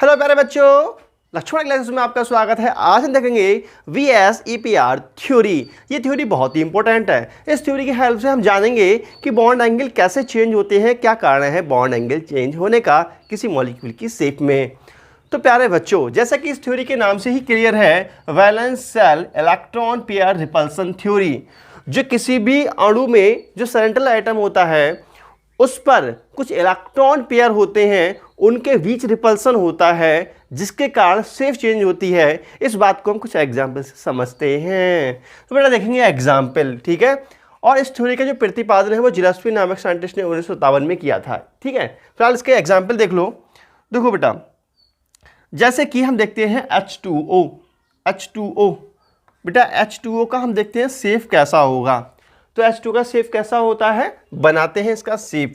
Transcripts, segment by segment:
Hello प्यारे बच्चों, Lakshman classes में आपका स्वागत है। आज हम देखेंगे VSEPR थ्योरी। ये थ्योरी बहुत ही इंपॉर्टेंट है। इस थ्योरी की हेल्प से हम जानेंगे कि बॉन्ड एंगल कैसे चेंज होते हैं, क्या कारण है बॉन्ड एंगल चेंज होने का किसी मॉलिक्यूल की शेप में। तो प्यारे बच्चों, जैसा कि इस थ्योरी के नाम से ही क्लियर है, valence shell electron pair repulsion theory, जो किसी भी अणु में जो सेंट्रल एटम होता है उस पर कुछ इलेक्ट्रॉन पेयर होते हैं, उनके बीच रिपल्सन होता है, जिसके कारण शेप चेंज होती है। इस बात को हम कुछ एग्जाम्पल से समझते हैं। तो बेटा देखेंगे एग्जाम्पल, ठीक है। और इस थ्योरी का जो प्रतिपादन है वो जिलेस्पी नामक साइंटिस्ट ने 1957 में किया था, ठीक है। फिलहाल इसके एग्जाम्पल देख लो। देखो बेटा, जैसे कि हम देखते हैं H2O बेटा, H2O का हम देखते हैं शेप कैसा होगा। तो H2 का शेप कैसा होता है, बनाते हैं इसका शेप,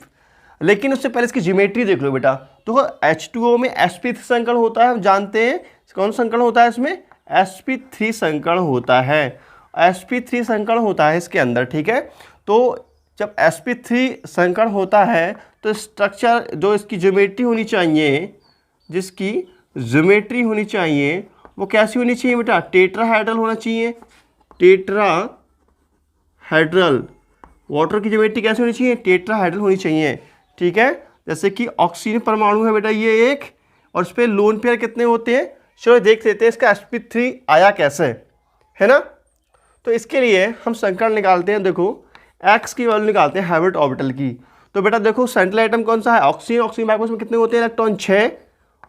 लेकिन उससे पहले इसकी ज्योमेट्री देख लो बेटा। तो H2O में sp3 संकरण होता है, हम जानते हैं कौन संकरण होता है इसमें, sp3 संकरण होता है। sp3 संकरण होता है इसके अंदर, ठीक है। तो जब sp3 संकरण होता है तो स्ट्रक्चर जो इसकी ज्योमेट्री होनी चाहिए, जिसकी ज्योमेट्री होनी चाहिए वो कैसी होनी चाहिए बेटा, टेट्राहेड्रल होना चाहिए। टेट्राहेड्रल वाटर की ज्योमेट्री कैसी होनी चाहिए, टेट्राहेड्रल होनी चाहिए, ठीक है। जैसे कि ऑक्सीजन परमाणु है बेटा ये एक, और इस पर लोन पेयर कितने होते हैं, चलो देख लेते हैं इसका sp3 आया कैसे, है ना। तो इसके लिए हम संकरण निकालते हैं। देखो x की वैल्यू निकालते हैं हैबिट ऑर्बिटल की। तो बेटा देखो सेंट्रल एटम कौन सा है, ऑक्सीजन। ऑक्सीजन बैकबोन में कितने होते हैं, इलेक्ट्रॉन 6,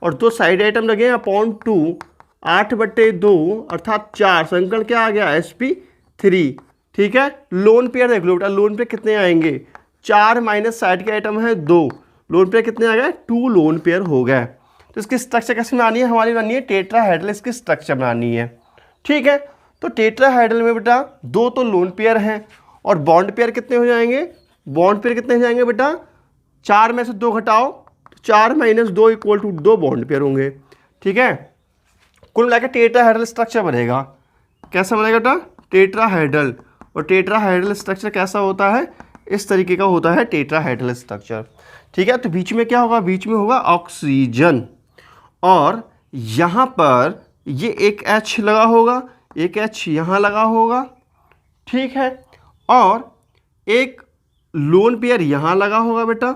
और दो साइड एटम लगे अपॉन 2, 8/2 अर्थात 4। संकरण क्या आ गया, sp3, ठीक है। लोन पेयर देख लो बेटा, लोन पेयर कितने आएंगे, 4 माइनस साइड के आइटम है 2, लोन पेयर कितने आ गए, 2 लोन पेयर हो गए। तो इसकी स्ट्रक्चर कैसे बनानी है, हमारी बनानी है टेट्राहेड्रल, इसकी स्ट्रक्चर बनानी है, ठीक है। तो टेट्राहेड्रल में बेटा 2 तो लोन पेयर हैं, और बॉन्ड पेयर कितने हो जाएंगे, बॉन्ड पेयर कितने हो जाएंगे बेटा, 4 में से 2 घटाओ, 4 minus 2 equal to 2 bond pair होंगे, ठीक है। कुल मिलाकर टेट्राहेड्रल स्ट्रक्चर बनेगा। कैसा बनेगा बेटा, टेट्राहेड्रल। और टेट्राहेड्रल स्ट्रक्चर कैसा होता है, इस तरीके का होता है टेट्राहेड्रल स्ट्रक्चर, ठीक है। तो बीच में क्या होगा, बीच में होगा ऑक्सीजन, और यहाँ पर ये एक H लगा होगा, एक H यहाँ लगा होगा, ठीक है। और एक लोन पेयर यहाँ लगा होगा बेटा,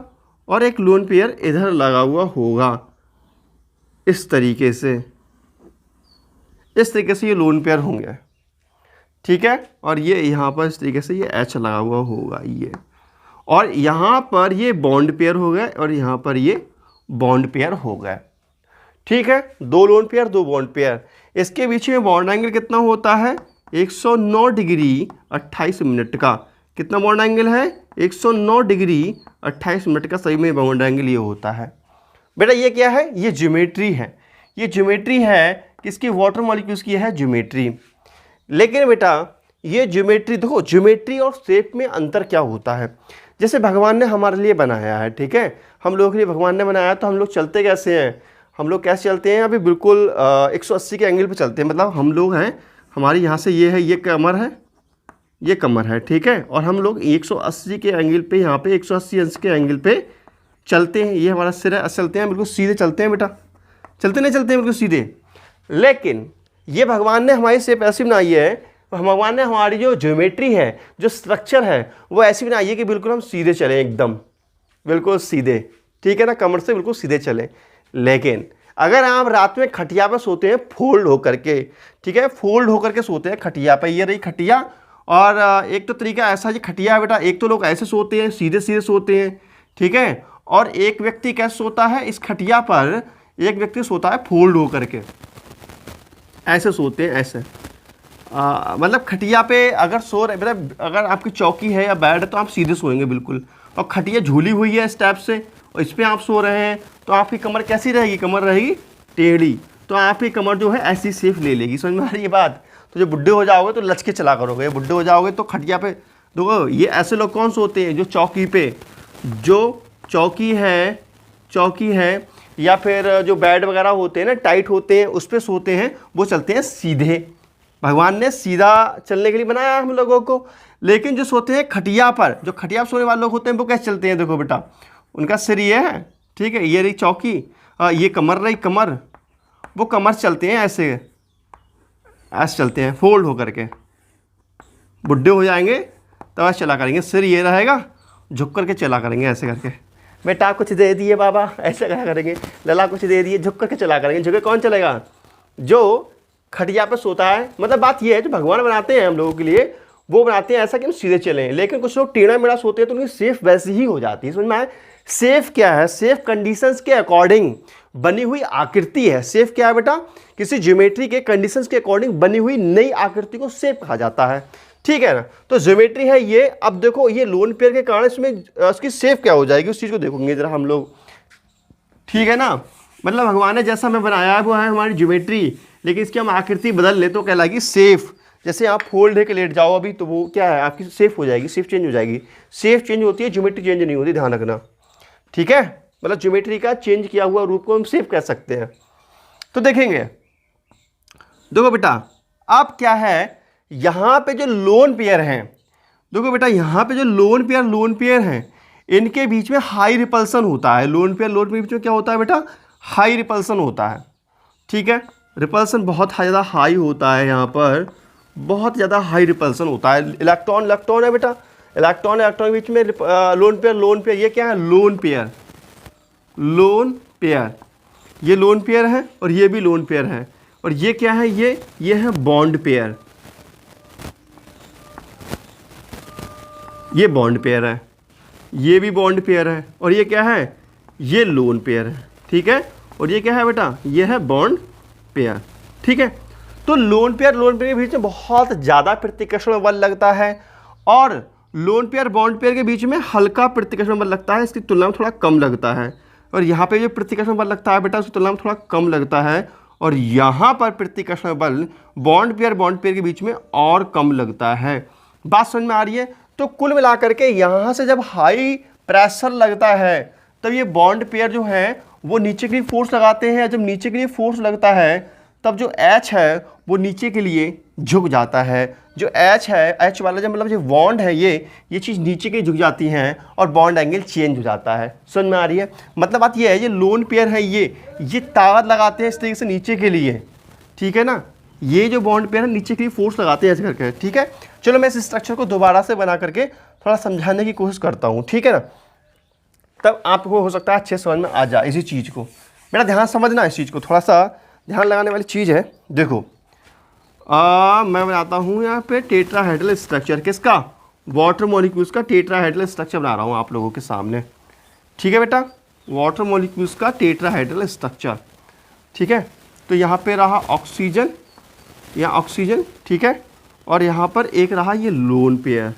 और एक लोन पेयर इधर लगा हुआ होगा, इस तरीके से ये लोन पेयर होंगे, ठीक है। और ये यहाँ पर इस तरीके से ये H लगा हुआ होगा ये, और यहाँ पर ये बॉन्ड पेयर हो गए, और यहाँ पर ये बॉन्ड पेयर हो गए, ठीक है। 2 लोन पेयर 2 बॉन्ड पेयर। इसके बीच में बॉन्ड एंगल कितना होता है, 109 डिग्री 28 मिनट का। कितना बॉन्ड एंगल है, 109 डिग्री 28 मिनट का सही में बॉन्ड एंगल ये होता है बेटा। ये क्या है, ये ज्योमेट्री है, ये ज्योमेट्री है किसकी, वाटर मॉलिक्यूल्स की है ज्योमेट्री। लेकिन बेटा ये ज्योमेट्री देखो, ज्योमेट्री और शेप में अंतर क्या होता है। जैसे भगवान ने हमारे लिए बनाया है, ठीक है, हम लोगों के लिए भगवान ने बनाया, तो हम लोग चलते कैसे हैं, हम लोग कैसे चलते हैं, अभी बिल्कुल 180 के एंगल पे चलते हैं। मतलब हम लोग हैं, हमारे यहाँ से ये है, ये कमर है, ये कमर है, ठीक है, और हम लोग 180 के एंगल पे, यहाँ पे 180 अंश के एंगल पे चलते हैं। ये हमारा सिर है, चलते हैं बिल्कुल सीधे चलते हैं बेटा, चलते नहीं चलते हैं बिल्कुल सीधे। लेकिन ये भगवान ने हमारी शेप ऐसी बनाई है, भगवान ने हमारी जो ज्योमेट्री है, जो स्ट्रक्चर है, वो ऐसी बनाई है कि बिल्कुल हम सीधे चलें, एकदम बिल्कुल सीधे, ठीक है ना, कमर से बिल्कुल सीधे चलें। लेकिन अगर आप रात में खटिया पर सोते हैं फोल्ड होकर के, ठीक है, फोल्ड होकर के सोते हैं खटिया पर, ये रही खटिया। और एक तो तरीका ऐसा ये खटिया है बेटा, एक तो लोग ऐसे सोते हैं, सीधे सीधे सोते हैं, ठीक है, और एक व्यक्ति कैसे सोता है इस खटिया पर, एक व्यक्ति सोता है फोल्ड होकर के, ऐसे सोते हैं, ऐसे मतलब खटिया पे अगर सो रहे, मतलब अगर आपकी चौकी है या बेड है तो आप सीधे सोएंगे बिल्कुल, और खटिया झूली हुई है इस टाइप से, और इस पर आप सो रहे हैं, तो आपकी कमर कैसी रहेगी, कमर रहेगी टेढ़ी, तो आपकी कमर जो है ऐसी शेप ले लेगी। समझ में आ रही है बात। तो जब बुढ़े हो जाओगे तो लचके चला करोगे, बुढ़े हो जाओगे तो खटिया पे देखो, ये ऐसे लोग कौन सोते हैं, जो चौकी पे, जो चौकी है या फिर जो बेड वगैरह होते हैं ना, टाइट होते हैं, उस पर सोते हैं, वो चलते हैं सीधे। भगवान ने सीधा चलने के लिए बनाया हम लोगों को। लेकिन जो सोते हैं खटिया पर, जो खटिया पर सोने वाले लोग होते हैं, वो कैसे चलते हैं, देखो बेटा, उनका सिर ये है, ठीक है, ये रही चौकी, ये कमर रही, कमर, वो कमर चलते हैं ऐसे ऐसे चलते हैं फोल्ड होकर के, बुढ़े हो जाएंगे तब ऐसे चला करेंगे, सिर ये रहेगा, झुक करके चला करेंगे ऐसे करके। बेटा कुछ दे दिए बाबा, ऐसे क्या करेंगे, लला कुछ दे दिए, झुक करके चला करेंगे। झुके कौन चलेगा, जो खटिया पर सोता है। मतलब बात ये है जो भगवान बनाते हैं हम लोगों के लिए, वो बनाते हैं ऐसा कि हम सीधे चलें, लेकिन कुछ लोग टेढ़ा मेढ़ा सोते हैं तो उनकी सेफ वैसी ही हो जाती है। समझ में आए, सेफ क्या है, सेफ कंडीशंस के अकॉर्डिंग बनी हुई आकृति है। सेफ क्या है बेटा, किसी ज्योमेट्री के कंडीशंस के अकॉर्डिंग बनी हुई नई आकृति को सेफ कहा जाता है, ठीक है ना। तो ज्योमेट्री है ये। अब देखो ये लोन पेयर के कारण इसमें उसकी सेफ क्या हो जाएगी, उस चीज़ को देखोगे जरा हम लोग, ठीक है ना। मतलब भगवान ने जैसा हमें बनाया है वो है हमारी ज्योमेट्री, लेकिन इसकी हम आकृति बदल ले तो कहलाएगी सेफ। जैसे आप फोल्ड है के लेट जाओ अभी तो वो क्या है, आपकी सेफ हो जाएगी, सेफ चेंज हो जाएगी। सेफ चेंज होती है, ज्योमेट्री चेंज नहीं होती, ध्यान रखना, ठीक है। मतलब ज्योमेट्री का चेंज किया हुआ रूप को हम सेफ कह सकते हैं। तो देखेंगे, देखो बेटा अब क्या है, यहाँ पे जो लोन पेयर हैं, देखो बेटा यहाँ पे जो लोन पेयर हैं, इनके बीच में हाई रिपल्सन होता है। लोन पेयर के बीच में क्या होता है बेटा, हाई रिपल्सन होता है, ठीक है। रिपल्सन बहुत ज़्यादा हाई होता है, यहाँ पर बहुत ज़्यादा हाई रिपल्सन होता है। इलेक्ट्रॉन है बेटा, इलेक्ट्रॉन के बीच में लोन पेयर, ये क्या है, लोन पेयर, ये लोन पेयर है और ये भी लोन पेयर है। और ये क्या है, ये है बॉन्ड पेयर, ये बॉन्ड पेयर है, ये भी बॉन्ड पेयर है। और ये क्या है, ये लोन पेयर है, ठीक है। और ये क्या है बेटा, ये है बॉन्ड पेयर, ठीक है। तो लोन पेयर के बीच में बहुत ज़्यादा प्रतिकर्षण बल लगता है, और लोन पेयर बॉन्ड पेयर के बीच में हल्का प्रतिकर्षण बल लगता है, इसकी तुलना में थोड़ा कम लगता है। और यहाँ पे जो प्रतिकर्षण बल लगता है बेटा उसकी तुलना में थोड़ा कम लगता है, और यहाँ पर प्रतिकर्षण बल बॉन्ड पेयर के बीच में और कम लगता है। बात समझ में आ रही है। तो कुल मिलाकर के यहाँ से जब हाई प्रेशर लगता है तब ये बॉन्ड पेयर जो है वो नीचे के लिए फोर्स लगाते हैं। जब नीचे के लिए फोर्स लगता है तब जो H है वो नीचे के लिए झुक जाता है। जो H है, H वाला जब मतलब जो बॉन्ड है ये चीज़ नीचे के झुक जाती हैं और बॉन्ड एंगल चेंज हो जाता है। समझ में आ रही है। मतलब बात ये है, ये लोन पेयर है, ये ताकत लगाते हैं इस तरीके से नीचे के लिए, ठीक है ना। ये जो बॉन्ड पेयर है नीचे के लिए फोर्स लगाते हैं ऐसे करके, ठीक है। चलो मैं इस स्ट्रक्चर को दोबारा से बना करके थोड़ा समझाने की कोशिश करता हूँ, ठीक है ना। तब आपको हो सकता है अच्छे समझ में आ जाए इसी चीज़ को। मेरा ध्यान समझना इस चीज़ को, थोड़ा सा ध्यान लगाने वाली चीज़ है। देखो मैं बनाता हूँ यहाँ पे टेट्राहेड्रल स्ट्रक्चर, किसका, वाटर मॉलिक्यूल्स का टेट्राहेड्रल स्ट्रक्चर बना रहा हूँ आप लोगों के सामने, ठीक है बेटा। वाटर मॉलिक्यूल्स का टेट्राहेड्रल स्ट्रक्चर, ठीक है। तो यहाँ पे रहा ऑक्सीजन, यहाँ ऑक्सीजन, ठीक है। और यहाँ पर एक रहा ये लोन पेयर,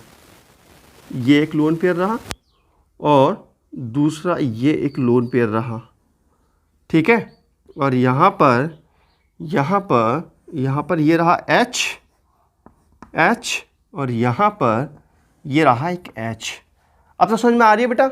ये एक लोन पेयर रहा, और दूसरा ये एक लोन पेयर रहा, ठीक है। और यहाँ पर ये रहा H, और यहाँ पर ये रहा एक H। अब तो समझ में आ रही है बेटा,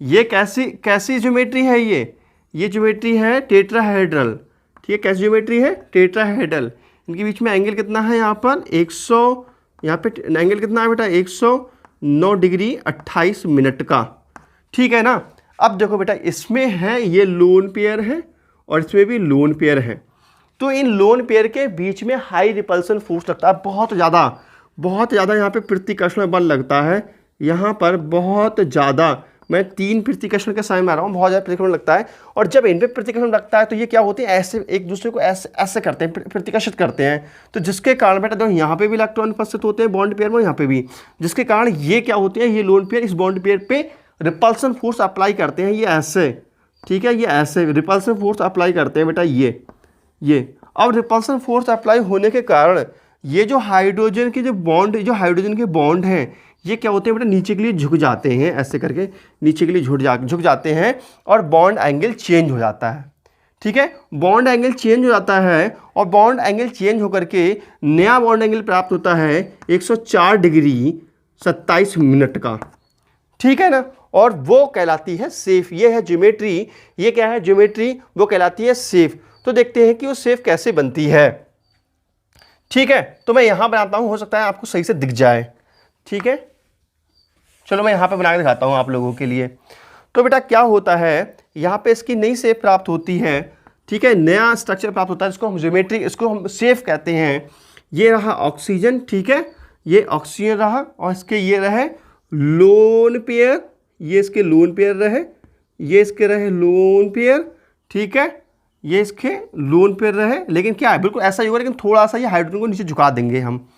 ये कैसी ज्योमेट्री है, ये ज्योमेट्री है टेट्राहेड्रल, ठीक है। कैसी ज्योमेट्री है, टेट्राहेड्रल। इनके बीच में एंगल कितना है, यहाँ पर 100, यहाँ पे एंगल कितना है बेटा, 109 डिग्री 28 मिनट का, ठीक है ना। अब देखो बेटा, इसमें है ये लोन पेयर है और इसमें भी लोन पेयर है। तो इन लोन पेयर के बीच में हाई रिपल्सन फोर्स लगता है, बहुत ज़्यादा यहाँ पे प्रतिकर्षण बल लगता है। यहाँ पर बहुत ज़्यादा, मैं 3 प्रतिकर्षण के समय में आ रहा हूँ, बहुत ज़्यादा प्रतिकर्षण लगता है। और जब इन पे प्रतिकर्षण लगता है तो ये क्या होती है, ऐसे एक दूसरे को ऐसे करते हैं, प्रतिकर्षित करते हैं। तो जिसके कारण बेटा देखो यहाँ पे भी इलेक्ट्रॉन उपस्थित होते हैं बॉन्ड पेयर में, यहाँ पे भी, जिसके कारण ये क्या होते हैं, ये लोन पेयर इस बॉन्ड पेयर पे रिपल्सन फोर्स अप्लाई करते हैं, ये ऐसे, ठीक है। ये ऐसे रिपल्सन फोर्स अप्लाई करते हैं बेटा, ये। अब रिपल्सन फोर्स अप्लाई होने के कारण ये जो हाइड्रोजन के बॉन्ड हैं ये क्या होते हैं बेटा, नीचे के लिए झुक जाते हैं, ऐसे करके नीचे के लिए झुक जाते हैं और बॉन्ड एंगल चेंज हो जाता है, ठीक है। बॉन्ड एंगल चेंज हो जाता है और बॉन्ड एंगल चेंज होकर के नया बॉन्ड एंगल प्राप्त होता है 104 डिग्री 27 मिनट का, ठीक है ना। और वो कहलाती है सेफ। ये है ज्योमेट्री, ये क्या है ज्योमेट्री, वो कहलाती है सेफ। तो देखते हैं कि वो सेफ कैसे बनती है, ठीक है। तो मैं यहां बनाता हूं, हो सकता है आपको सही से दिख जाए, ठीक है। चलो मैं यहां पे बना के दिखाता हूं आप लोगों के लिए। तो बेटा क्या होता है, यहां पे इसकी नई सेफ प्राप्त होती है, ठीक है, नया स्ट्रक्चर प्राप्त होता है, इसको हम ज्योमेट्री, इसको हम सेफ कहते हैं। ये रहा ऑक्सीजन, ठीक है, ये ऑक्सीजन रहा, और इसके ये रहे लोन पेयर, ये इसके लोन पेयर रहे, ये इसके रहे लोन पेयर, ठीक है, ये इसके लोन पेयर रहे। लेकिन क्या है, बिल्कुल ऐसा ही होगा, लेकिन थोड़ा सा ये हाइड्रोजन को नीचे झुका देंगे हम,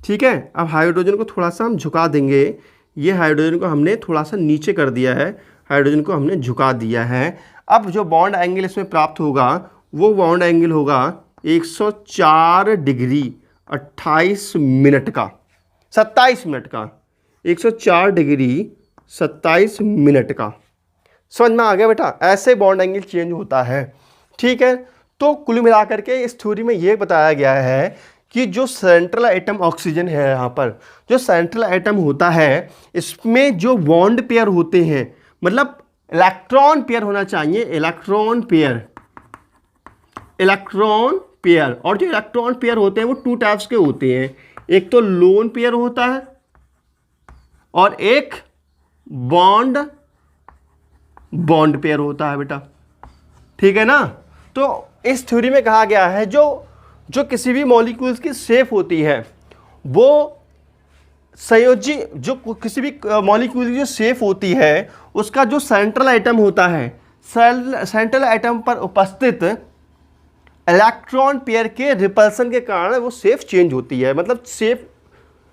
ठीक है। अब हाइड्रोजन को थोड़ा सा हम झुका देंगे, ये हाइड्रोजन को हमने थोड़ा सा नीचे कर दिया है, हाइड्रोजन को हमने झुका दिया है। अब जो बॉन्ड एंगल इसमें प्राप्त होगा वो बॉन्ड एंगल होगा 104 डिग्री 28 मिनट का, 27 मिनट का, 104 डिग्री 27 मिनट का। समझ में आ गया बेटा, ऐसे बॉन्ड एंगल चेंज होता है, ठीक है। तो कुल मिलाकर के इस थ्योरी में ये बताया गया है कि जो सेंट्रल एटम ऑक्सीजन है, यहाँ पर जो सेंट्रल एटम होता है, इसमें जो बॉन्ड पेयर होते हैं, मतलब इलेक्ट्रॉन पेयर होना चाहिए, इलेक्ट्रॉन पेयर, इलेक्ट्रॉन पेयर। और जो इलेक्ट्रॉन पेयर होते हैं वो 2 टाइप्स के होते हैं, एक तो लोन पेयर होता है और एक बॉन्ड पेयर होता है बेटा, ठीक है ना। तो इस थ्योरी में कहा गया है जो किसी भी मॉलिक्यूल्स की शेप होती है, वो संयोजी, जो किसी भी मॉलिक्यूल की जो शेप होती है उसका जो सेंट्रल एटम होता है, सेंट्रल एटम पर उपस्थित इलेक्ट्रॉन पेयर के रिपल्सन के कारण वो शेप चेंज होती है। मतलब शेप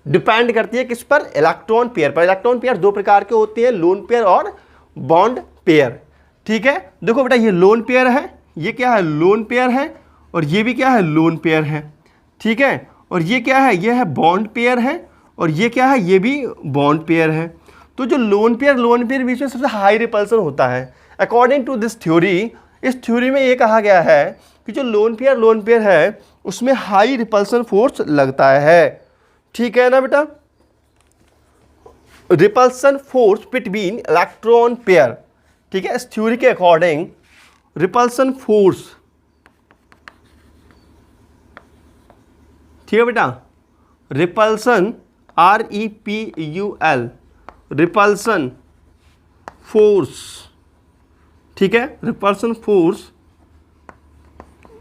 डिपेंड करती है किस पर, इलेक्ट्रॉन पेयर पर। इलेक्ट्रॉन पेयर 2 प्रकार के होते हैं, लोन पेयर और बॉन्ड पेयर, ठीक है। देखो बेटा, ये लोन पेयर है, ये क्या है, लोन पेयर है, और ये भी क्या है, लोन पेयर है, ठीक है। और ये क्या है, ये है बॉन्ड पेयर है, और ये क्या है, ये भी बॉन्ड पेयर है। तो जो लोन पेयर बीच में सबसे हाई रिपल्सन होता है अकॉर्डिंग टू दिस थ्योरी। इस थ्योरी में ये कहा गया है कि जो लोन पेयर है उसमें हाई रिपल्सन फोर्स लगता है, ठीक है ना बेटा। Repulsion force between electron pair, ठीक है, इस थ्योरी के अकॉर्डिंग रिपल्सन फोर्स, ठीक है बेटा, रिपल्सन REPUL, रिपल्सन फोर्स, ठीक है, repulsion force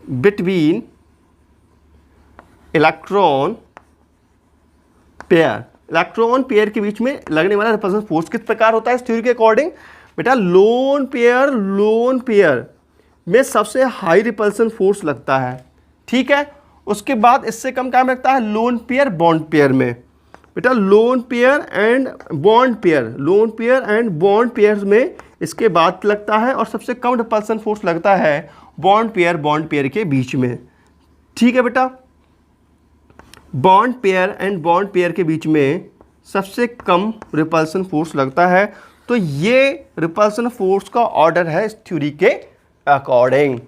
between electron pair, electron pair के बीच में लगने वाला रिपल्सन फोर्स किस प्रकार होता है इस थ्योरी के अकॉर्डिंग। बेटा, लोन पेयर में सबसे हाई रिपल्सन फोर्स लगता है, ठीक है। उसके बाद इससे कम काम लगता है लोन पेयर बॉन्ड पेयर में। बेटा, lone pair and bond pair में इसके बाद लगता है, और सबसे कम रिपल्सन फोर्स लगता है बॉन्ड पेयर के बीच में, ठीक है बेटा। बॉन्ड पेयर के बीच में सबसे कम रिपल्सन फोर्स लगता है। तो ये रिपल्सन फोर्स का ऑर्डर है इस थ्योरी के अकॉर्डिंग,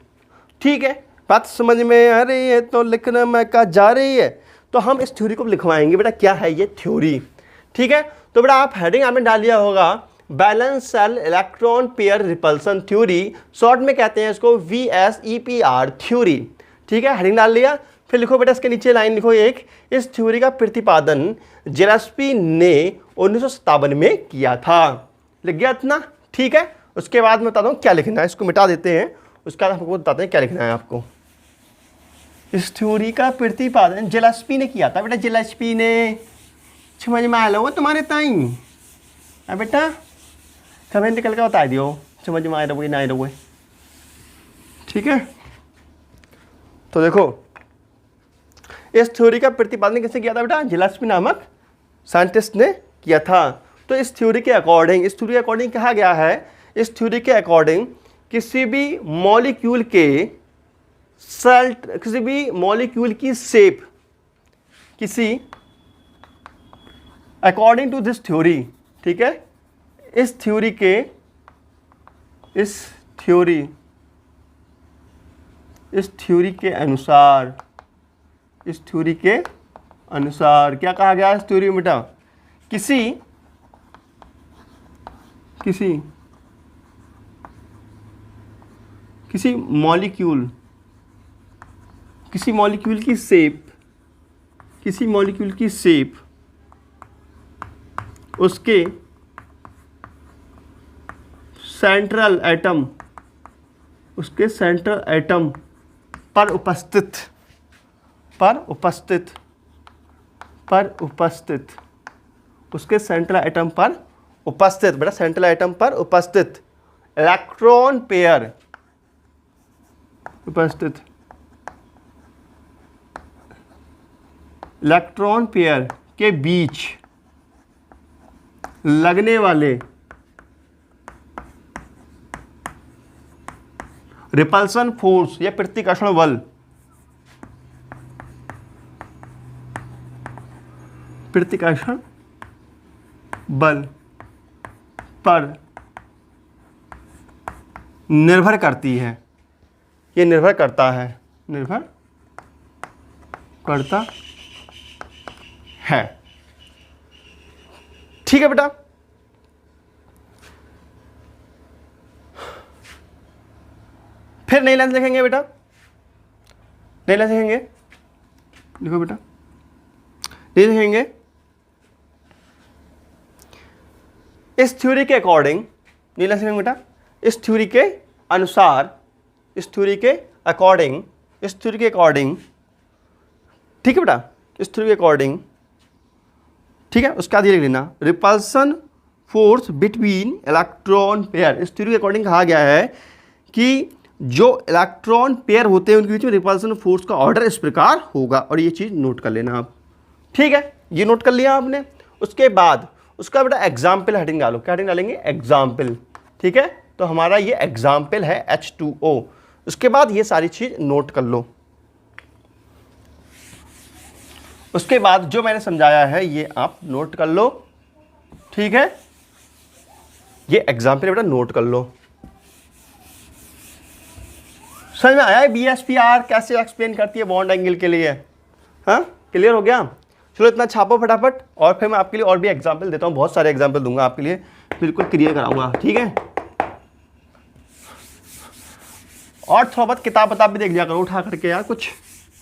ठीक है। बात समझ में आ रही है तो लिखना मैं कहा जा रही है, तो हम इस थ्योरी को लिखवाएंगे बेटा, क्या है ये थ्योरी, ठीक है। तो बेटा आप हेडिंग आपने डाल दिया होगा, balance cell electron pair repulsion theory, short में कहते हैं इसको VSEPR थ्योरी, ठीक है, हेडिंग डाल लिया। फिर लिखो बेटा इसके नीचे लाइन लिखो एक, इस थ्योरी का प्रतिपादन जिलेस्पी ने 1957 में किया था। लिख गया इतना, ठीक है। उसके बाद मैं बताता हूँ क्या लिखना है, इसको मिटा देते हैं, उसका आपको बताते हैं क्या लिखना है आपको। इस थ्योरी का प्रतिपादन जिलेस्पी ने किया था बेटा, जिलेस्पी ने, समझ में आया लो तुम्हारे ताई बेटा, कमेंट निकल के बता दियो, समझ में आए रहोगे ना आए रहोगे, ठीक है। तो देखो इस थ्योरी का प्रतिपादन किसने किया था बेटा, जिलेस्पी नामक साइंटिस्ट ने किया था। तो इस थ्योरी के अकॉर्डिंग कहा गया है, इस थ्योरी के अकॉर्डिंग किसी भी मॉलिक्यूल की शेप, किसी अकॉर्डिंग टू दिस थ्योरी, ठीक है, इस थ्योरी के अनुसार क्या कहा गया इस थ्योरी में बेटा, किसी मॉलिक्यूल की शेप उसके सेंट्रल एटम उसके सेंट्रल एटम पर उपस्थित उसके सेंट्रल एटम पर उपस्थित, बेटा सेंट्रल एटम पर उपस्थित इलेक्ट्रॉन पेयर के बीच लगने वाले रिपल्सन फोर्स या प्रतिकर्षण बल पर निर्भर करती है, ये निर्भर करता है। ठीक है बेटा, फिर नई लाइन लिखेंगे बेटा, नई लाइन लिखेंगे, लिखो बेटा, नई लिखेंगे। इस थ्योरी के अकॉर्डिंग, नई लाइन लिखेंगे बेटा, इस थ्योरी के अनुसार, इस थ्योरी के अकॉर्डिंग, ठीक है बेटा, इस थ्योरी के अकॉर्डिंग, ठीक है, उसका आगे लिख लेना, repulsion force between electron pair. इस थ्योरी के अकॉर्डिंग कहा गया है कि जो इलेक्ट्रॉन पेयर होते हैं उनके बीच में रिपल्सन फोर्स का ऑर्डर इस प्रकार होगा, और ये चीज़ नोट कर लेना आप। ठीक है, ये नोट कर लिया आपने। उसके बाद उसका बेटा एग्जाम्पल हेडिंग डालो, क्या हेडिंग डालेंगे, एग्जाम्पल। ठीक है, तो हमारा ये एग्जाम्पल है H2O। उसके बाद ये सारी चीज नोट कर लो। उसके बाद जो मैंने समझाया है ये आप नोट कर लो। ठीक है, ये एग्जाम्पल बेटा नोट कर लो। समझ में आया है BSPR कैसे एक्सप्लेन करती है बॉन्ड एंगल के लिए? हाँ, क्लियर हो गया? चलो इतना छापो फटाफट, और फिर मैं आपके लिए और भी एग्जाम्पल देता हूँ, बहुत सारे एग्जाम्पल दूंगा आपके लिए, बिल्कुल क्लियर कराऊंगा। ठीक है, और थोड़ा बहुत किताब भी देख लिया करो उठा करके यार कुछ।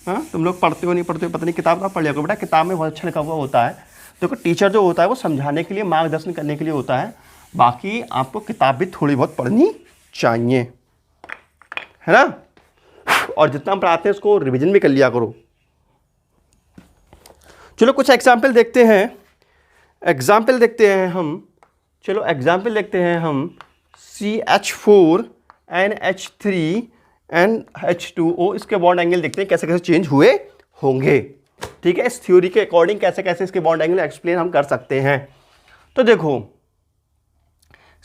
हाँ, तुम लोग पढ़ते हो नहीं पढ़ते हो पता नहीं, किताब का पढ़ लिया करो बेटा। किताब में बहुत अच्छा लिखा हुआ होता है। देखो टीचर जो होता है वो समझाने के लिए, मार्गदर्शन करने के लिए होता है, बाकी आपको किताब भी थोड़ी बहुत पढ़नी चाहिए, है ना। और जितना हम पढ़ाते हैं उसको रिवीजन भी कर लिया करो। चलो कुछ एग्जाम्पल देखते हैं, चलो एग्जाम्पल देखते हैं हम। CH4NH3NH2O, इसके बॉन्ड एंगल देखते हैं कैसे कैसे चेंज हुए होंगे। ठीक है, इस थ्योरी के अकॉर्डिंग कैसे कैसे इसके बॉन्ड एंगल एक्सप्लेन हम कर सकते हैं। तो देखो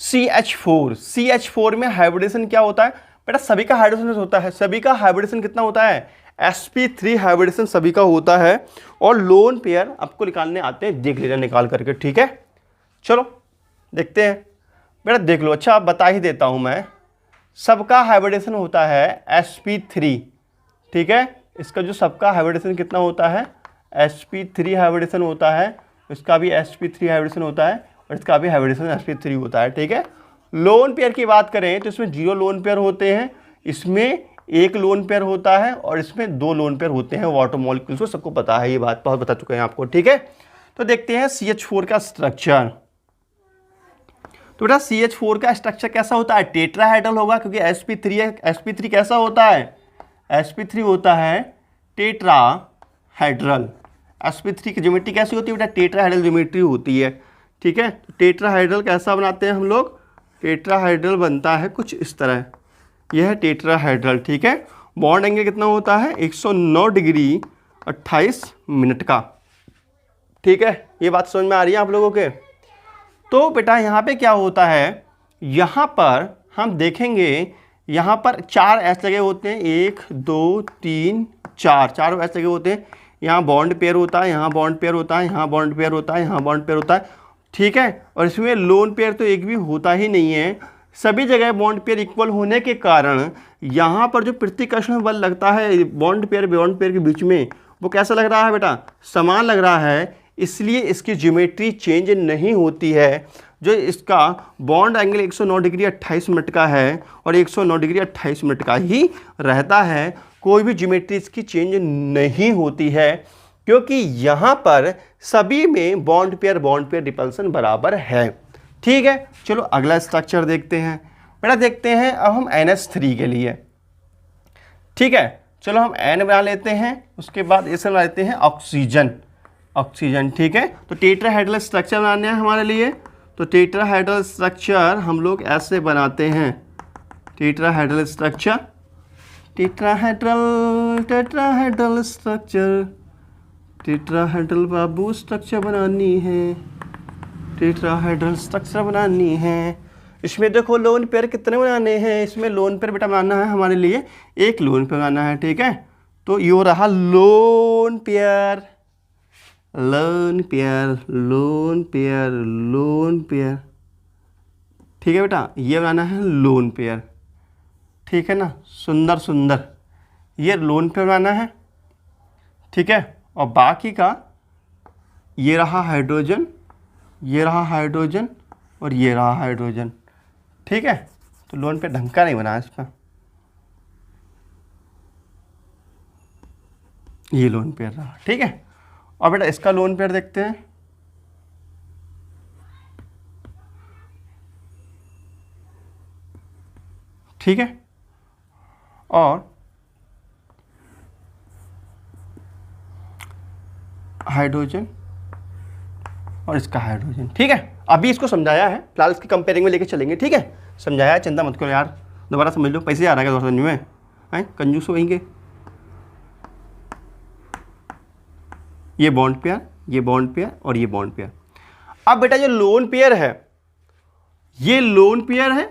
CH4 में हाइब्रिडेशन क्या होता है बेटा? सभी का हाइब्रिडेशन होता है। सभी का हाइब्रिडेशन कितना होता है? sp3 हाइब्रिडेशन सभी का होता है। और लोन पेयर आपको निकालने आते हैं, देख लेना निकाल करके। ठीक है, चलो देखते हैं बेटा, देख लो। अच्छा, आप बता ही देता हूं मैं, सबका हाइब्रिडेशन होता है sp3। ठीक है, इसका जो सबका हाइब्रिडेशन कितना होता है? sp3 हाइब्रिडेशन होता है, इसका भी sp3 हाइब्रिडेशन होता है, और इसका भी हाइब्रिडेशन sp3 होता है। ठीक है, लोन पेयर की बात करें तो इसमें 0 लोन पेयर होते हैं, इसमें 1 लोन पेयर होता है, और इसमें 2 लोन पेयर होते हैं वाटर मॉलिक्यूल्स को। सबको पता है, ये बात बहुत बता चुके हैं आपको। ठीक है, तो देखते हैं CH4 का स्ट्रक्चर। तो बेटा CH4 का स्ट्रक्चर कैसा होता है? टेट्राहेड्रल होगा, क्योंकि sp3 है। sp3 कैसा होता है? sp3 होता है टेट्राहेड्रल। sp3 की ज्योमेट्री कैसी होती है बेटा? टेट्राहेड्रल ज्योमेट्री होती है। ठीक है, टेट्राहेड्रल कैसा बनाते हैं हम लोग? टेट्राहेड्रल बनता है कुछ इस तरह, यह है टेट्राहेड्रल। ठीक है, बॉन्ड एंगल कितना होता है? 109 डिग्री 28 मिनट का। ठीक है, ये बात समझ में आ रही है आप लोगों के? तो बेटा यहाँ पे क्या होता है, यहाँ पर हम देखेंगे, यहाँ पर 4 एस लगे होते हैं, 1 2 3 4, चारों एस लगे होते हैं। यहाँ बॉन्ड पेयर होता है, यहाँ बॉन्ड पेयर होता है, यहाँ बॉन्ड पेयर होता है, यहाँ बॉन्ड पेयर होता है। ठीक है, और इसमें लोन पेयर तो एक भी होता ही नहीं है। सभी जगह बॉन्ड पेयर इक्वल होने के कारण यहाँ पर जो प्रतिकर्षण बल लगता है बॉन्ड पेयर के बीच में, वो कैसा लग रहा है बेटा? समान लग रहा है। इसलिए इसकी ज्योमेट्री चेंज नहीं होती है। जो इसका बॉन्ड एंगल 109 डिग्री 28 मिनट का है, और 109 डिग्री 28 मिनट का ही रहता है। कोई भी ज्योमेट्री इसकी चेंज नहीं होती है, क्योंकि यहाँ पर सभी में बॉन्ड पेयर रिपल्सन बराबर है। ठीक है, चलो अगला स्ट्रक्चर देखते हैं बेटा। देखते हैं अब हम NH3 के लिए। ठीक है, चलो हम N बना लेते हैं, उसके बाद इसे बना लेते हैं ऑक्सीजन, ऑक्सीजन। ठीक है, तो टेट्राहेड्रल स्ट्रक्चर बनाने हैं हमारे लिए, तो टेट्राहेड्रल स्ट्रक्चर हम लोग ऐसे बनाते हैं, tetrahedral structure, tetrahedral tetrahedral structure, tetrahedral बाबू स्ट्रक्चर बनानी है, टेट्राहेड्रल स्ट्रक्चर बनानी है। इसमें देखो लोन पेयर कितने बनाने हैं, इसमें लोन पेयर बेटा बनाना है हमारे लिए, एक लोन पेयर बनाना है। ठीक है, तो ये रहा lone pair, lone pair, lone pair, lone pair. ठीक है बेटा, ये बनाना है लोन पेयर। ठीक है ना, सुंदर सुंदर, ये लोन पेयर बनाना है। ठीक है, और बाकी का ये रहा हाइड्रोजन, ये रहा हाइड्रोजन, और ये रहा हाइड्रोजन। ठीक है, तो लोन पेयर ढंग का नहीं बना इस पर, ये लोन पेयर रहा। ठीक है, और बेटा इसका लोन पेयर देखते हैं। ठीक है, और हाइड्रोजन और इसका हाइड्रोजन। ठीक है, अभी इसको समझाया है, फिलहाल इसकी कंपेयरिंग में लेके चलेंगे। ठीक है, समझाया है, चिंता मत करो यार, दोबारा समझ लो, पैसे आ रहा है दोबारा समझ में, हैं कंजूस होंगे। ये बॉन्ड पेयर, ये बॉन्ड पेयर, और ये बॉन्ड पेयर। अब बेटा जो लोन पेयर है, ये लोन पेयर है,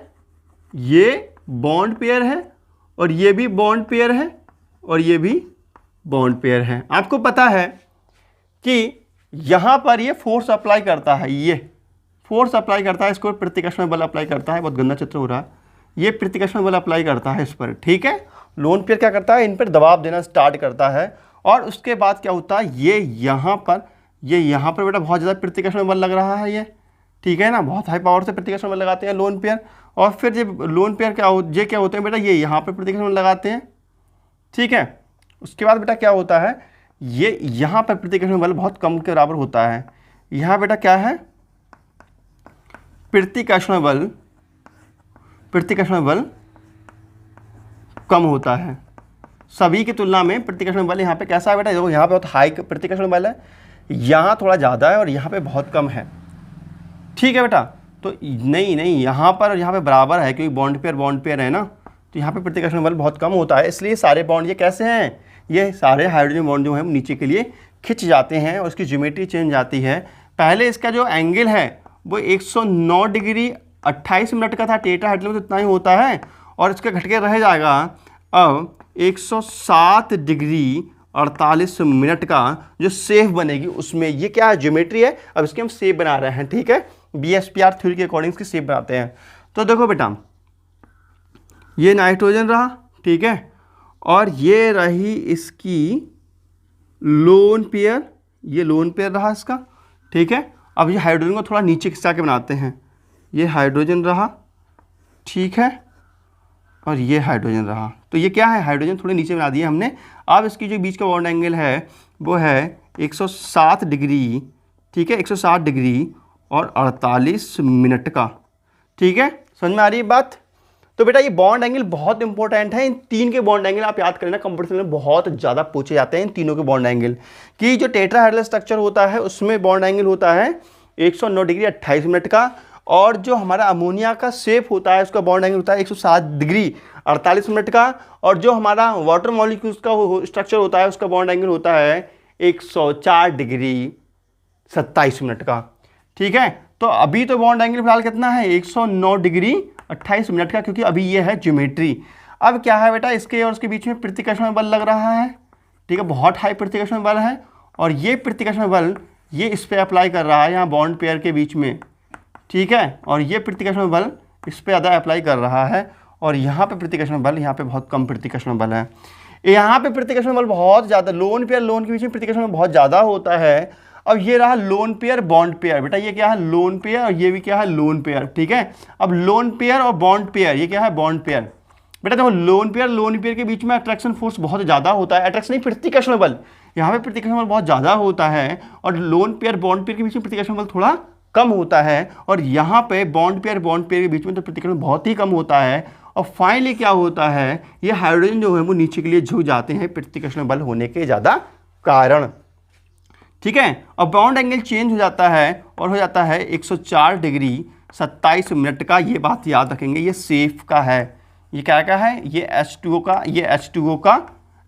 ये बॉन्ड पेयर है, और ये भी बॉन्ड पेयर है, और ये भी बॉन्ड पेयर है। आपको पता है कि यहाँ पर ये फोर्स अप्लाई करता है, ये फोर्स अप्लाई करता है, इसको प्रतिकर्षण बल अप्लाई करता है, बहुत गंदा चित्र हो रहा है, ये प्रतिकर्षण बल अप्लाई करता है इस पर। ठीक है, लोन पेयर क्या करता है, इन पर दबाव देना स्टार्ट करता है, और उसके बाद क्या होता है, ये यहाँ पर बेटा बहुत ज़्यादा प्रतिकर्षण बल लग रहा है ये। ठीक है ना, बहुत हाई पावर से प्रतिकर्षण बल लगाते हैं लोन पेयर, और फिर जब लोन पेयर क्या होते हैं बेटा, ये यहाँ पर प्रतिकर्षण बल लगाते हैं। ठीक है, उसके बाद बेटा क्या होता है, ये यहाँ पर प्रतिकर्षण बल बहुत कम के बराबर होता है। यहाँ बेटा क्या है, प्रतिकर्षण बल कम होता है, सभी की तुलना में प्रतिकर्षण बल यहाँ पे कैसा है बेटा, देखो यहाँ पे बहुत हाई प्रतिकर्षण बल है, यहाँ थोड़ा ज़्यादा है, और यहाँ पे बहुत कम है। ठीक है बेटा, तो नहीं यहाँ पर और यहाँ पे बराबर है, क्योंकि बॉन्ड पेयर है ना, तो यहाँ पे प्रतिकर्षण बल बहुत कम होता है, इसलिए सारे बॉन्ड ये कैसे हैं, ये सारे हाइड्रोजन बॉन्ड जो है नीचे के लिए खिंच जाते हैं, और उसकी ज्योमेट्री चेंज आती है। पहले इसका जो एंगल है वो 109 डिग्री 28 मिनट का था, टेट्राहेड्रल में तो इतना ही होता है, और इसका घट के रह जाएगा अब 107 डिग्री 48 मिनट का जो सेफ बनेगी उसमें। ये क्या है, ज्योमेट्री है, अब इसकी हम सेफ बना रहे हैं। ठीक है, BSPR थ्योरी के अकॉर्डिंग इसकी सेफ बनाते हैं। तो देखो बेटा, ये नाइट्रोजन रहा, ठीक है, और ये रही इसकी लोन पेयर, ये लोन पेयर रहा इसका। ठीक है, अब ये हाइड्रोजन को थोड़ा नीचे खिंचा के बनाते हैं, ये हाइड्रोजन रहा, ठीक है, और ये हाइड्रोजन रहा। तो ये क्या है, हाइड्रोजन थोड़े नीचे बना दिए हमने। अब इसकी जो बीच का बॉन्ड एंगल है वो है 107 डिग्री, ठीक है, 107 डिग्री और 48 मिनट का। ठीक है, समझ में आ रही है बात। तो बेटा ये बॉन्ड एंगल बहुत इंपॉर्टेंट है, इन तीन के बॉन्ड एंगल आप याद करना, कंपटीशन में बहुत ज़्यादा पूछे जाते हैं इन तीनों के बॉन्ड एंगल, कि जो टेट्राहेड्रल स्ट्रक्चर होता है उसमें बॉन्ड एंगल होता है 109 डिग्री 28 मिनट का, और जो हमारा अमोनिया का शेप होता है उसका बॉन्ड एंगल होता है 107 डिग्री 48 मिनट का, और जो हमारा वाटर मॉलिक्यूल्स का स्ट्रक्चर होता है उसका बॉन्ड एंगल होता है 104 डिग्री 27 मिनट का। ठीक है, तो अभी तो बॉन्ड एंगल फिलहाल कितना है, 109 डिग्री 28 मिनट का, क्योंकि अभी ये है ज्योमेट्री। अब क्या है बेटा, इसके और उसके बीच में प्रतिकर्षण बल लग रहा है। ठीक है, बहुत हाई प्रतिकर्षण बल है, और ये प्रतिकर्षण बल ये इस पर अप्लाई कर रहा है यहाँ बॉन्ड पेयर के बीच में। ठीक है, और ये प्रतिकर्षण बल इस पर ज़्यादा अप्लाई कर रहा है, और यहाँ पे प्रतिकर्षण बल, यहाँ पे बहुत कम प्रतिकर्षण बल है। यहाँ पे प्रतिकर्षण बल बहुत ज़्यादा, लोन पेयर लोन के बीच में प्रतिकर्षण बल बहुत ज़्यादा होता है। अब ये रहा लोन पेयर बॉन्ड पेयर, बेटा ये क्या है, लोन पेयर, और ये भी क्या है, लोन पेयर। ठीक है, अब लोन पेयर और बॉन्ड पेयर, ये क्या है, बॉन्ड पेयर। बेटा देखो लोन पेयर के बीच में अट्रैक्शन फोर्स बहुत ज़्यादा होता है, अट्रैक्शन नहीं, प्रतिकर्षण बल, यहाँ पे प्रतिकर्षण बल बहुत ज़्यादा होता है, और लोन पेयर बॉन्ड पेयर के बीच में प्रतिकर्षण बल थोड़ा कम होता है, और यहाँ पे बॉन्ड पेयर के बीच में तो प्रतिकर्षण बहुत ही कम होता है, और फाइनली क्या होता है, ये हाइड्रोजन जो है वो नीचे के लिए झुक जाते हैं प्रतिकर्षण बल होने के ज़्यादा कारण। ठीक है, और बॉन्ड एंगल चेंज हो जाता है और हो जाता है 104 डिग्री 27 मिनट का। ये बात याद रखेंगे, ये सेफ का है, ये क्या का है, ये H2O का, ये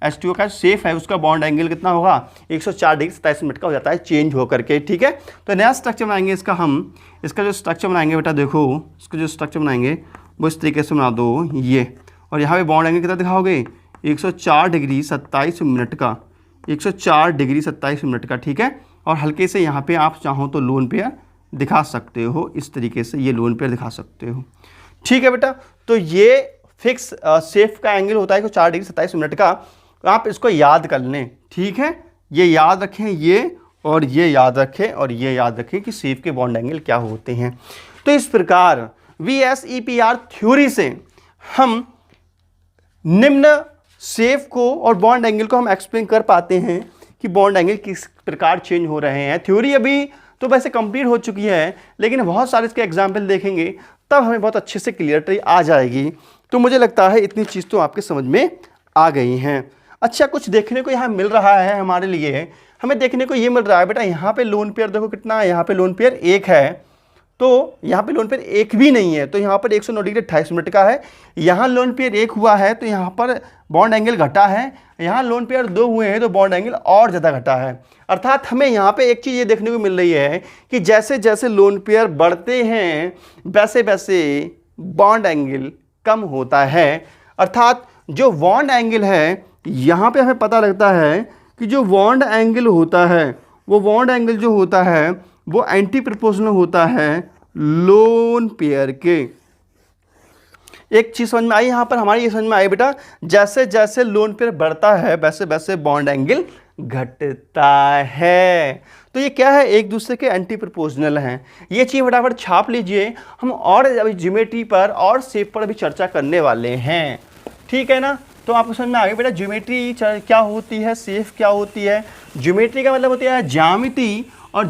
H2O का सेफ है, उसका बॉन्ड एंगल कितना होगा 104 डिग्री 27 मिनट का हो जाता है चेंज होकर के। ठीक है, तो नया स्ट्रक्चर बनाएंगे इसका हम, इसका जो स्ट्रक्चर बनाएंगे बेटा देखो, इसका जो स्ट्रक्चर बनाएंगे वो इस तरीके से बना दो ये, और यहाँ पे बॉन्ड एंगल कितना दिखाओगे 104 डिग्री 27 मिनट का, 104 डिग्री 27 मिनट का। ठीक है, और हल्के से यहाँ पे आप चाहो तो लोन पेयर दिखा सकते हो, इस तरीके से ये लोन पेयर दिखा सकते हो। ठीक है बेटा, तो ये फिक्स सेफ का एंगल होता है 104 डिग्री 27 मिनट का, आप इसको याद कर लें। ठीक है, ये याद रखें, ये और ये याद रखें और ये याद रखें कि सेफ के बॉन्ड एंगल क्या होते हैं। तो इस प्रकार VSEPR थ्योरी से हम निम्न सेफ को और बॉन्ड एंगल को हम एक्सप्लेन कर पाते हैं कि बॉन्ड एंगल किस प्रकार चेंज हो रहे हैं। थ्योरी अभी तो वैसे कंप्लीट हो चुकी है, लेकिन बहुत सारे इसके एग्जाम्पल देखेंगे तब हमें बहुत अच्छे से क्लियरिटी आ जाएगी। तो मुझे लगता है इतनी चीज़ तो आपके समझ में आ गई हैं। अच्छा, कुछ देखने को यहाँ मिल रहा है हमारे लिए, हमें देखने को ये मिल रहा है बेटा, यहाँ पे लोन पेयर देखो कितना है, यहाँ पे लोन पेयर 1 है, तो यहाँ पे लोन पेयर 1 भी नहीं है, तो यहाँ पर 109 डिग्री 28 मिनट का है। यहाँ लोन पेयर 1 हुआ है तो यहाँ पर बॉन्ड एंगल घटा है, यहाँ लोन पेयर 2 हुए हैं तो बॉन्ड एंगल और ज़्यादा घटा है। अर्थात हमें यहाँ पे एक चीज़ ये देखने को मिल रही है कि जैसे जैसे लोन पेयर बढ़ते हैं वैसे वैसे बॉन्ड एंगल कम होता है। अर्थात जो बॉन्ड एंगल है, यहाँ पे हमें पता लगता है कि जो बॉन्ड एंगल होता है, वो बॉन्ड एंगल जो होता है वो एंटी प्रोपोर्शनल होता है लोन पेयर के। एक चीज़ समझ में आई यहाँ पर हमारी, ये समझ में आई बेटा, जैसे जैसे लोन पेयर बढ़ता है वैसे वैसे बॉन्ड एंगल घटता है। तो ये क्या है, एक दूसरे के एंटी प्रोपोर्शनल हैं। ये चीज़ फटाफट छाप लीजिए, हम और अभी ज्योमेट्री पर और शेप पर भी चर्चा करने वाले हैं। ठीक है ना, तो आपको समझ में आ गया बेटा ज्योमेट्री क्या होती है, शेप क्या होती है। ज्योमेट्री का मतलब होता है ज्यामिति और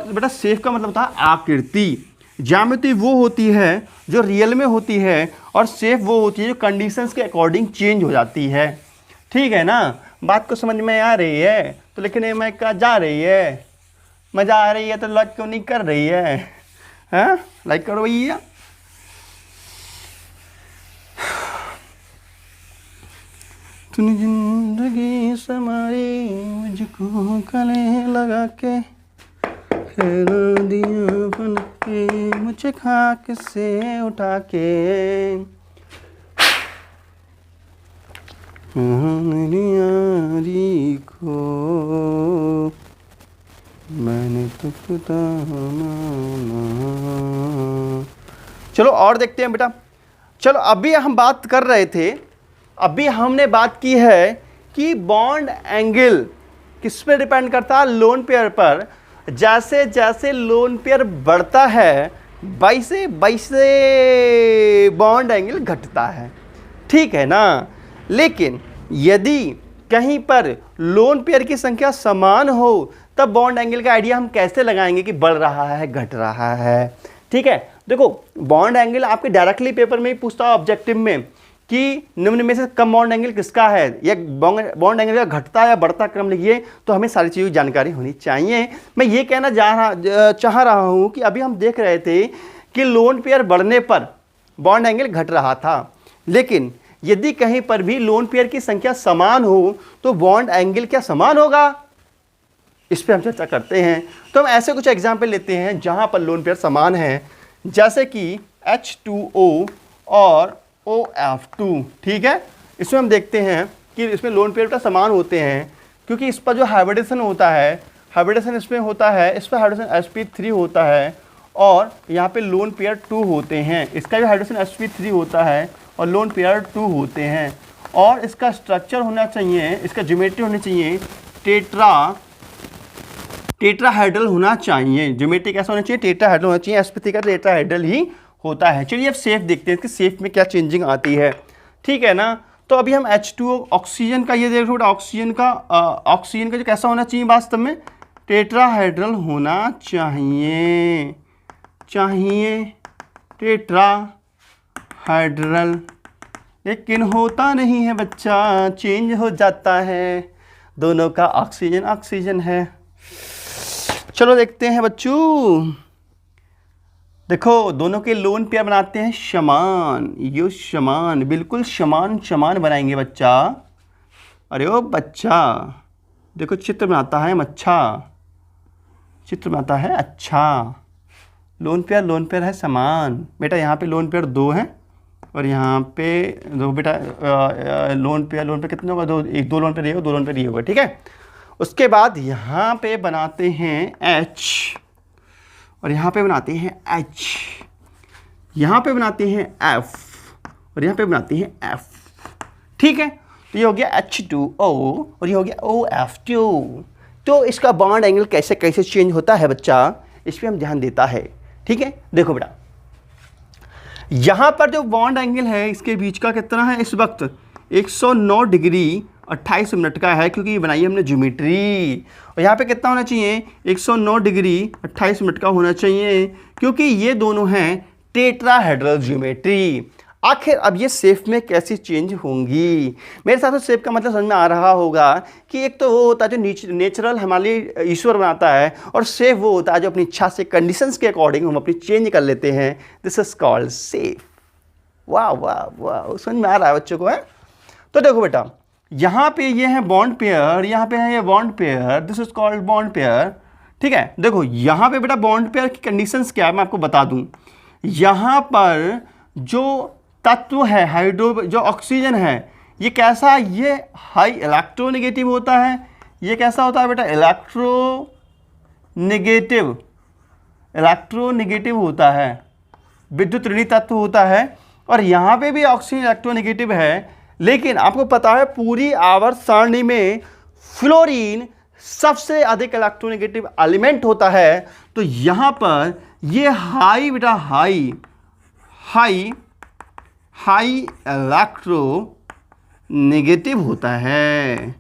बेटा शेप का मतलब होता है आकृति। ज्यामिति वो होती है जो रियल में होती है और शेप वो होती है जो कंडीशंस के अकॉर्डिंग चेंज हो जाती है। ठीक है ना, बात को समझ में आ रही है? तो लेकिन मैं कहा जा रही है, मज़ा आ रही है तो लाइक क्यों नहीं कर रही है? हाँ, लाइक करो भैया। तूने जिंदगी समारी मुझको गले लगा के, खेल दिया बन के मुझे खाक से उठा के, मेरी यारी को मैंने तो खुदा माना। चलो और देखते हैं बेटा। चलो अभी हम बात कर रहे थे, अभी हमने बात की है कि बॉन्ड एंगल किस पे डिपेंड करता है, लोन पेयर पर। जैसे जैसे लोन पेयर बढ़ता है वैसे वैसे बॉन्ड एंगल घटता है। ठीक है ना, लेकिन यदि कहीं पर लोन पेयर की संख्या समान हो तब बॉन्ड एंगल का आइडिया हम कैसे लगाएंगे कि बढ़ रहा है घट रहा है। ठीक है, देखो बॉन्ड एंगल आपके डायरेक्टली पेपर में ही पूछता है ऑब्जेक्टिव में कि निम्न में से कम बॉन्ड एंगल किसका है, या बॉन्ड एंगल का घटता या बढ़ता क्रम लिखिए। तो हमें सारी चीज़ों की जानकारी होनी चाहिए। मैं ये कहना चाह रहा हूँ कि अभी हम देख रहे थे कि लोन पेयर बढ़ने पर बॉन्ड एंगल घट रहा था, लेकिन यदि कहीं पर भी लोन पेयर की संख्या समान हो तो बॉन्ड एंगल क्या समान होगा, इस पर हम चर्चा करते हैं। तो हम ऐसे कुछ एग्जाम्पल लेते हैं जहाँ पर लोन पेयर समान है, जैसे कि H2O और OF2। ठीक है, इसमें हम देखते हैं कि इसमें लोन पेयर समान होते हैं क्योंकि इस पर जो हाइब्रिडेशन होता है, हाइब्रिडेशन इसमें होता है, इस पर हाइब्रिडेशन sp3 होता है और यहाँ पे लोन पेयर 2 होते हैं। इसका भी हाइब्रिडेशन sp3 होता है और लोन पेयर 2 होते हैं। और इसका स्ट्रक्चर होना चाहिए, इसका ज्योमेट्री होनी चाहिए टेट्राहाइड्रल होना चाहिए। ज्योमेट्री कैसा होना चाहिए, टेट्राहाइड्रल होना चाहिए। sp3 का टेट्राहाइड्रल ही होता है। चलिए अब सेफ देखते हैं कि सेफ में क्या चेंजिंग आती है। ठीक है ना, तो अभी हम H2O ऑक्सीजन का ये देखो, ऑक्सीजन का जो कैसा होना चाहिए वास्तव में टेट्राहाइड्रल होना चाहिए टेट्राहाइड्रल लेकिन होता नहीं है बच्चा, चेंज हो जाता है। दोनों का ऑक्सीजन ऑक्सीजन है। चलो देखते हैं बच्चों, देखो दोनों के लोन पेयर बनाते हैं समान, ये समान, बिल्कुल समान समान बनाएंगे बच्चा। अरे ओ बच्चा, देखो चित्र बनाता है मच्छा, चित्र बनाता है अच्छा। लोन पेयर है समान बेटा। यहाँ पे लोन पेयर 2 हैं और यहाँ पे दो बेटा। लोन पेयर कितने होगा? 2, 1, 2 लोन पेयर ये होगा, 2 लोन पेयर ये होगा, ठीक है। उसके बाद यहाँ पे बनाते हैं H और यहाँ पे बनाते हैं H, यहाँ पे बनाते हैं F और यहाँ पे बनाते हैं F, ठीक है। तो ये हो गया H2O और ये हो गया OF2। तो इसका बॉन्ड एंगल कैसे कैसे चेंज होता है बच्चा, इस पर हम ध्यान देता है, ठीक है। देखो बेटा, यहाँ पर जो बॉन्ड एंगल है इसके बीच का कितना है इस वक्त? 109 डिग्री 28 मिनट का है, क्योंकि ये बनाई हमने ज्योमेट्री। और यहाँ पे कितना होना चाहिए? 109 डिग्री 28 मिनट का होना चाहिए, क्योंकि ये दोनों हैं टेट्राहेड्रल ज्योमेट्री। आखिर अब ये शेप में कैसी चेंज होंगी? मेरे साथ शेप का मतलब समझ में आ रहा होगा कि एक तो वो होता है जो नेचुरल हमारे ईश्वर बनाता है, और शेप वो होता है जो अपनी इच्छा से कंडीशंस के अकॉर्डिंग हम अपनी चेंज कर लेते हैं। This is called shape. वाह वाह वाह, समझ में आ रहा है बच्चों को, है? तो देखो बेटा, यहाँ पे ये है बॉन्ड पेयर, यहाँ पे है ये bond pair, this is called bond pair, ठीक है। देखो यहाँ पे बेटा बॉन्ड पेयर की कंडीशंस क्या है मैं आपको बता दूं। यहाँ पर जो तत्व है हाइड्रो, जो ऑक्सीजन है, ये कैसा है? ये हाई इलेक्ट्रोनेगेटिव होता है। ये कैसा होता है बेटा? इलेक्ट्रोनेगेटिव होता है, विद्युत ऋणी तत्व होता है। और यहाँ पे भी ऑक्सीजन इलेक्ट्रोनेगेटिव है, लेकिन आपको पता है पूरी आवर्त सारणी में फ्लोरीन सबसे अधिक इलेक्ट्रोनेगेटिव एलिमेंट होता है। तो यहाँ पर ये हाई बेटा, हाई इलेक्ट्रोनेगेटिव होता है।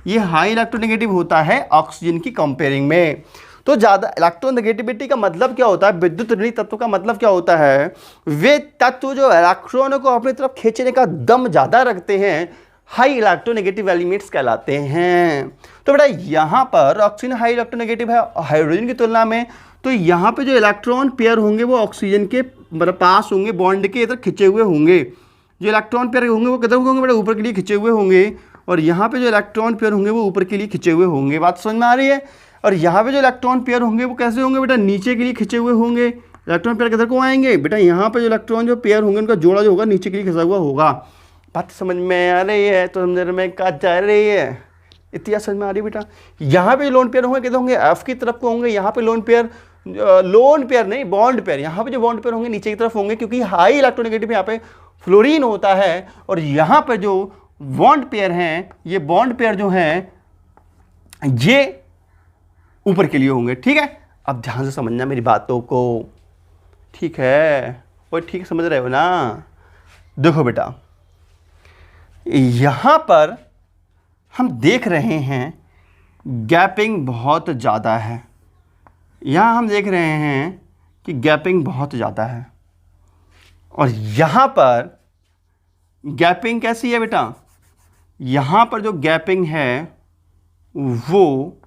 ये हाई इलेक्ट्रोनेगेटिव होता है ऑक्सीजन की कंपेयरिंग में। तो ज़्यादा इलेक्ट्रोनेगेटिविटी का मतलब क्या होता है? विद्युत ऋणी तत्व का मतलब क्या होता है? वे तत्व जो इलेक्ट्रॉनों को अपनी तरफ खींचने का दम ज़्यादा रखते हैं, हाई इलेक्ट्रोनेगेटिव एलिमेंट्स कहलाते हैं। तो बेटा यहाँ पर ऑक्सीजन हाई इलेक्ट्रोनेगेटिव है हाइड्रोजन की तुलना में। तो यहाँ पे जो इलेक्ट्रॉन पेयर होंगे वो ऑक्सीजन के मतलब पास होंगे, बॉन्ड के इधर खिंचे हुए होंगे। जो इलेक्ट्रॉन पेयर होंगे वो किधर होंगे बेटा? ऊपर के लिए खिंचे हुए होंगे। और यहाँ पे जो इलेक्ट्रॉन पेयर होंगे वो ऊपर के लिए खिंचे हुए होंगे। बात समझ में आ रही है? और यहाँ पे जो इलेक्ट्रॉन पेयर होंगे वो कैसे होंगे बेटा? नीचे के लिए खिंचे हुए होंगे। इलेक्ट्रॉन पेयर किधर को आएंगे बेटा? यहाँ पे जो इलेक्ट्रॉन जो पेयर होंगे उनका जोड़ा जो होगा नीचे के लिए खिंचा हुआ होगा। बात समझ में आ रही है? तो समझने में कहा जा रही है, इतना समझ में आ रही है बेटा? यहाँ पे जो लोन पेयर होंगे किधर होंगे? एफ की तरफ को होंगे। यहाँ पे लोन पेयर नहीं, बॉन्ड पेयर, यहाँ पे जो बॉन्ड पेयर होंगे नीचे की तरफ होंगे, क्योंकि हाई इलेक्ट्रोनेगेटिव यहाँ पे फ्लोरीन होता है। और यहाँ पे जो बॉन्ड पेयर हैं, ये बॉन्ड पेयर जो हैं ये ऊपर के लिए होंगे, ठीक है। अब ध्यान से समझना मेरी बातों को, ठीक है? वो ठीक समझ रहे हो ना? देखो बेटा, यहाँ पर हम देख रहे हैं गैपिंग बहुत ज़्यादा है। यहाँ हम देख रहे हैं कि गैपिंग बहुत ज़्यादा है। और यहाँ पर गैपिंग कैसी है बेटा? यहाँ पर जो गैपिंग है वो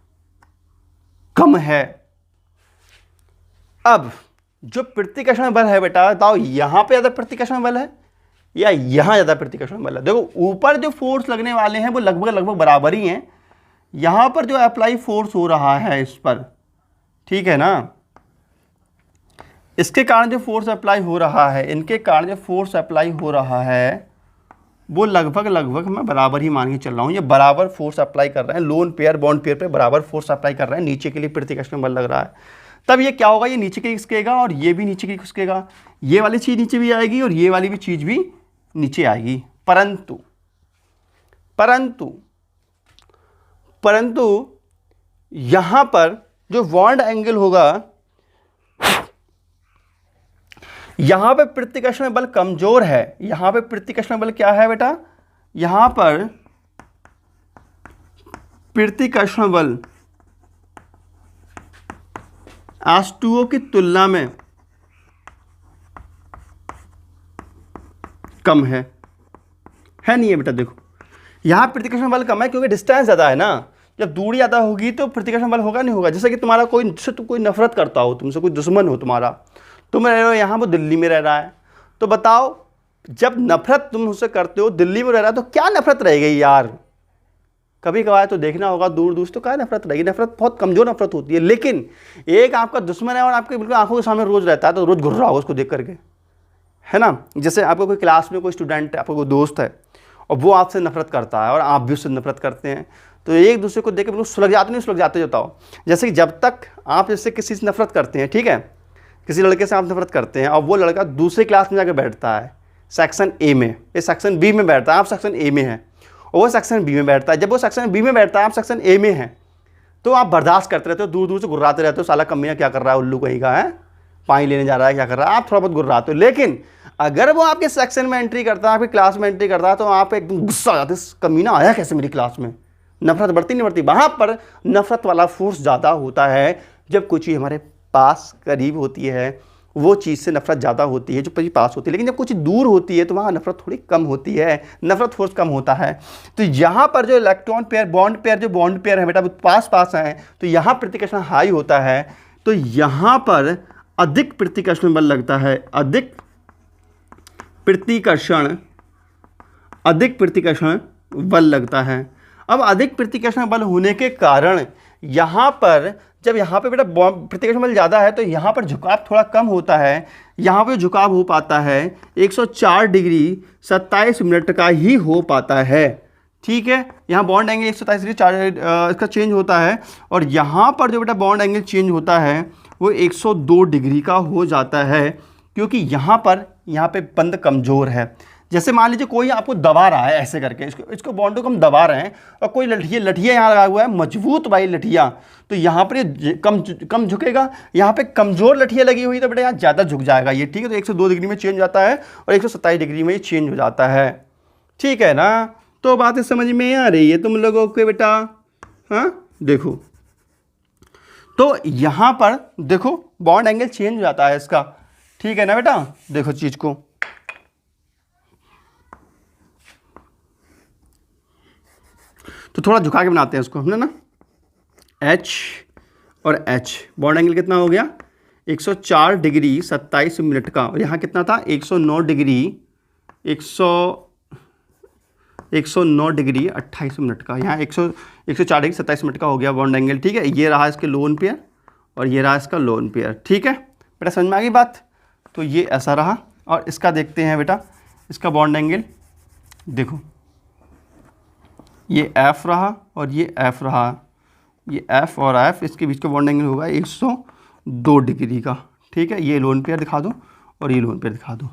कम है। अब जो प्रतिकर्षण बल है बेटा, बताओ यहाँ पे ज़्यादा प्रतिकर्षण बल है या यहाँ ज़्यादा प्रतिकर्षण बल है? देखो ऊपर जो फोर्स लगने वाले हैं वो लगभग बराबर ही हैं। यहाँ पर जो अप्लाई फोर्स हो रहा है इस पर, ठीक है ना, इसके कारण जो फोर्स अप्लाई हो रहा है, इनके कारण जो फोर्स अप्लाई हो रहा है वो लगभग मैं बराबर ही मान के चल रहा हूँ। ये बराबर फोर्स अप्लाई कर रहे हैं, लोन पेयर बॉन्ड पेयर पे बराबर फोर्स अप्लाई कर रहे हैं। नीचे के लिए प्रतिकर्षण बल लग रहा है, तब ये क्या होगा? ये नीचे के लिए खिसकेगा और ये भी नीचे के लिए खिसकेगा। ये वाली चीज़ नीचे भी आएगी और ये वाली भी चीज़ भी नीचे आएगी। परंतु यहाँ पर जो बॉन्ड एंगल होगा, यहाँ पे प्रतिकर्षण बल कमजोर है। यहाँ पे प्रतिकर्षण बल क्या है बेटा? यहाँ पर प्रतिकर्षण बल H2O की तुलना में कम है। है नहीं है बेटा। देखो यहाँ प्रतिकर्षण बल कम है क्योंकि डिस्टेंस ज़्यादा है ना। जब दूरी ज़्यादा होगी तो प्रतिकर्षण बल होगा नहीं होगा। जैसे कि तुम्हारा कोई जिससे तो कोई नफरत करता हो, तुमसे कोई दुश्मन हो तुम्हारा, तुम रह रहे हो यहाँ, वो दिल्ली में रह रहा है, तो बताओ जब नफरत तुम उससे करते हो, दिल्ली में रह रहा है, तो क्या नफरत रह गई यार। कभी कभार तो देखना होगा दूर दूर तो क्या नफरत रहेगी। नफरत बहुत कमजोर नफरत होती है। लेकिन एक आपका दुश्मन है और आपके बिल्कुल आंखों के सामने रोज रहता है, तो रोज घुर्रा होगा उसको देख करके, है ना। जैसे आपको कोई क्लास में कोई स्टूडेंट है, आपका कोई दोस्त है और वो आपसे नफरत करता है और आप भी उससे नफरत करते हैं, तो एक दूसरे को देख के बिल्कुल सुलग जाते नहीं, सुलग जाते बताओ। जैसे कि जब तक आप जैसे किसी से नफरत करते हैं, ठीक है, किसी लड़के से आप नफरत करते हैं और वो लड़का दूसरे क्लास में जाकर बैठता है, सेक्शन ए में, ये सेक्शन बी में बैठता है, आप सेक्शन ए में हैं, और वो सेक्शन बी में बैठता है। जब वो सेक्शन बी में बैठता है, आप सेक्शन ए में हैं, तो आप बर्दाश्त करते रहते हो, दूर दूर से गुर्राते रहते हो, साला कमीना क्या कर रहा है, उल्लू कहीं का है, पानी लेने जा रहा है, क्या कर रहा है, आप थोड़ा बहुत गुर्राते हो। लेकिन अगर वो आपके सेक्शन में एंट्री करता है, आपकी क्लास में एंट्री करता है, तो आप एकदम गुस्सा आ जाते हैं, कमीना आया कैसे मेरी क्लास में। नफरत बढ़ती नहीं बढ़ती। वहाँ पर नफरत वाला फोर्स ज़्यादा होता है जब कोई चीज़ हमारे पास करीब होती है, वो चीज़ से नफरत ज़्यादा होती है जो पहले पास होती है। लेकिन जब कुछ दूर होती है तो वहाँ नफरत थोड़ी कम होती है, नफरत फोर्स कम होता है। तो यहाँ पर जो इलेक्ट्रॉन पेयर, बॉन्ड पेयर, जो बॉन्ड पेयर है बेटा पास पास हैं, तो यहाँ प्रतिकर्षण हाई होता है, तो यहाँ पर अधिक प्रतिकर्षण बल लगता है, अधिक प्रतिकर्षण बल लगता है। अब अधिक प्रतिकर्षण बल होने के कारण यहाँ पर जब यहाँ पे बेटा प्रतिकर्षण बल ज़्यादा है तो यहाँ पर झुकाव थोड़ा कम होता है। यहाँ पे झुकाव हो पाता है 104 डिग्री 27 मिनट का ही हो पाता है, ठीक है। यहाँ बॉन्ड एंगल 127 डिग्री इसका चेंज होता है, और यहाँ पर जो बेटा बॉन्ड एंगल चेंज होता है वो 102 डिग्री का हो जाता है, क्योंकि यहाँ पे बंद कमज़ोर है। जैसे मान लीजिए कोई आपको दबा रहा है ऐसे करके, इसको बॉन्ड को हम दबा रहे हैं, और कोई लठिया यहाँ लगा हुआ है, मजबूत भाई लठिया, तो यहाँ पर ये कम झुकेगा। यहाँ पे कमज़ोर लठिया लगी हुई तो बेटा यहाँ ज़्यादा झुक जाएगा ये, ठीक है। तो 102 डिग्री में चेंज हो जाता है और 127 डिग्री में ये चेंज हो जाता है, ठीक है ना। तो बातें समझ में आ रही है तुम लोगों के बेटा, हाँ। देखो तो यहाँ पर देखो बॉन्ड एंगल चेंज हो जाता है इसका, ठीक है ना बेटा। देखो चीज़ को, तो थोड़ा झुका के बनाते हैं उसको हमने ना। H और H बॉन्ड एंगल कितना हो गया 104 डिग्री 27 मिनट का, और यहाँ कितना था 109 डिग्री 28 मिनट का। यहाँ 104 डिग्री 27 मिनट का हो गया बॉन्ड एंगल, ठीक है। ये रहा इसके लोन पेयर और ये रहा इसका लोन पेयर, ठीक है बेटा, समझ में आ गई बात। तो ये ऐसा रहा, और इसका देखते हैं बेटा, इसका बॉन्ड एंगल देखो, ये F रहा और ये F रहा, ये F और F, इसके बीच का बॉन्ड एंगल होगा 102 डिग्री का, ठीक है। ये लोन पेयर दिखा दो और ये लोन पेयर दिखा दो,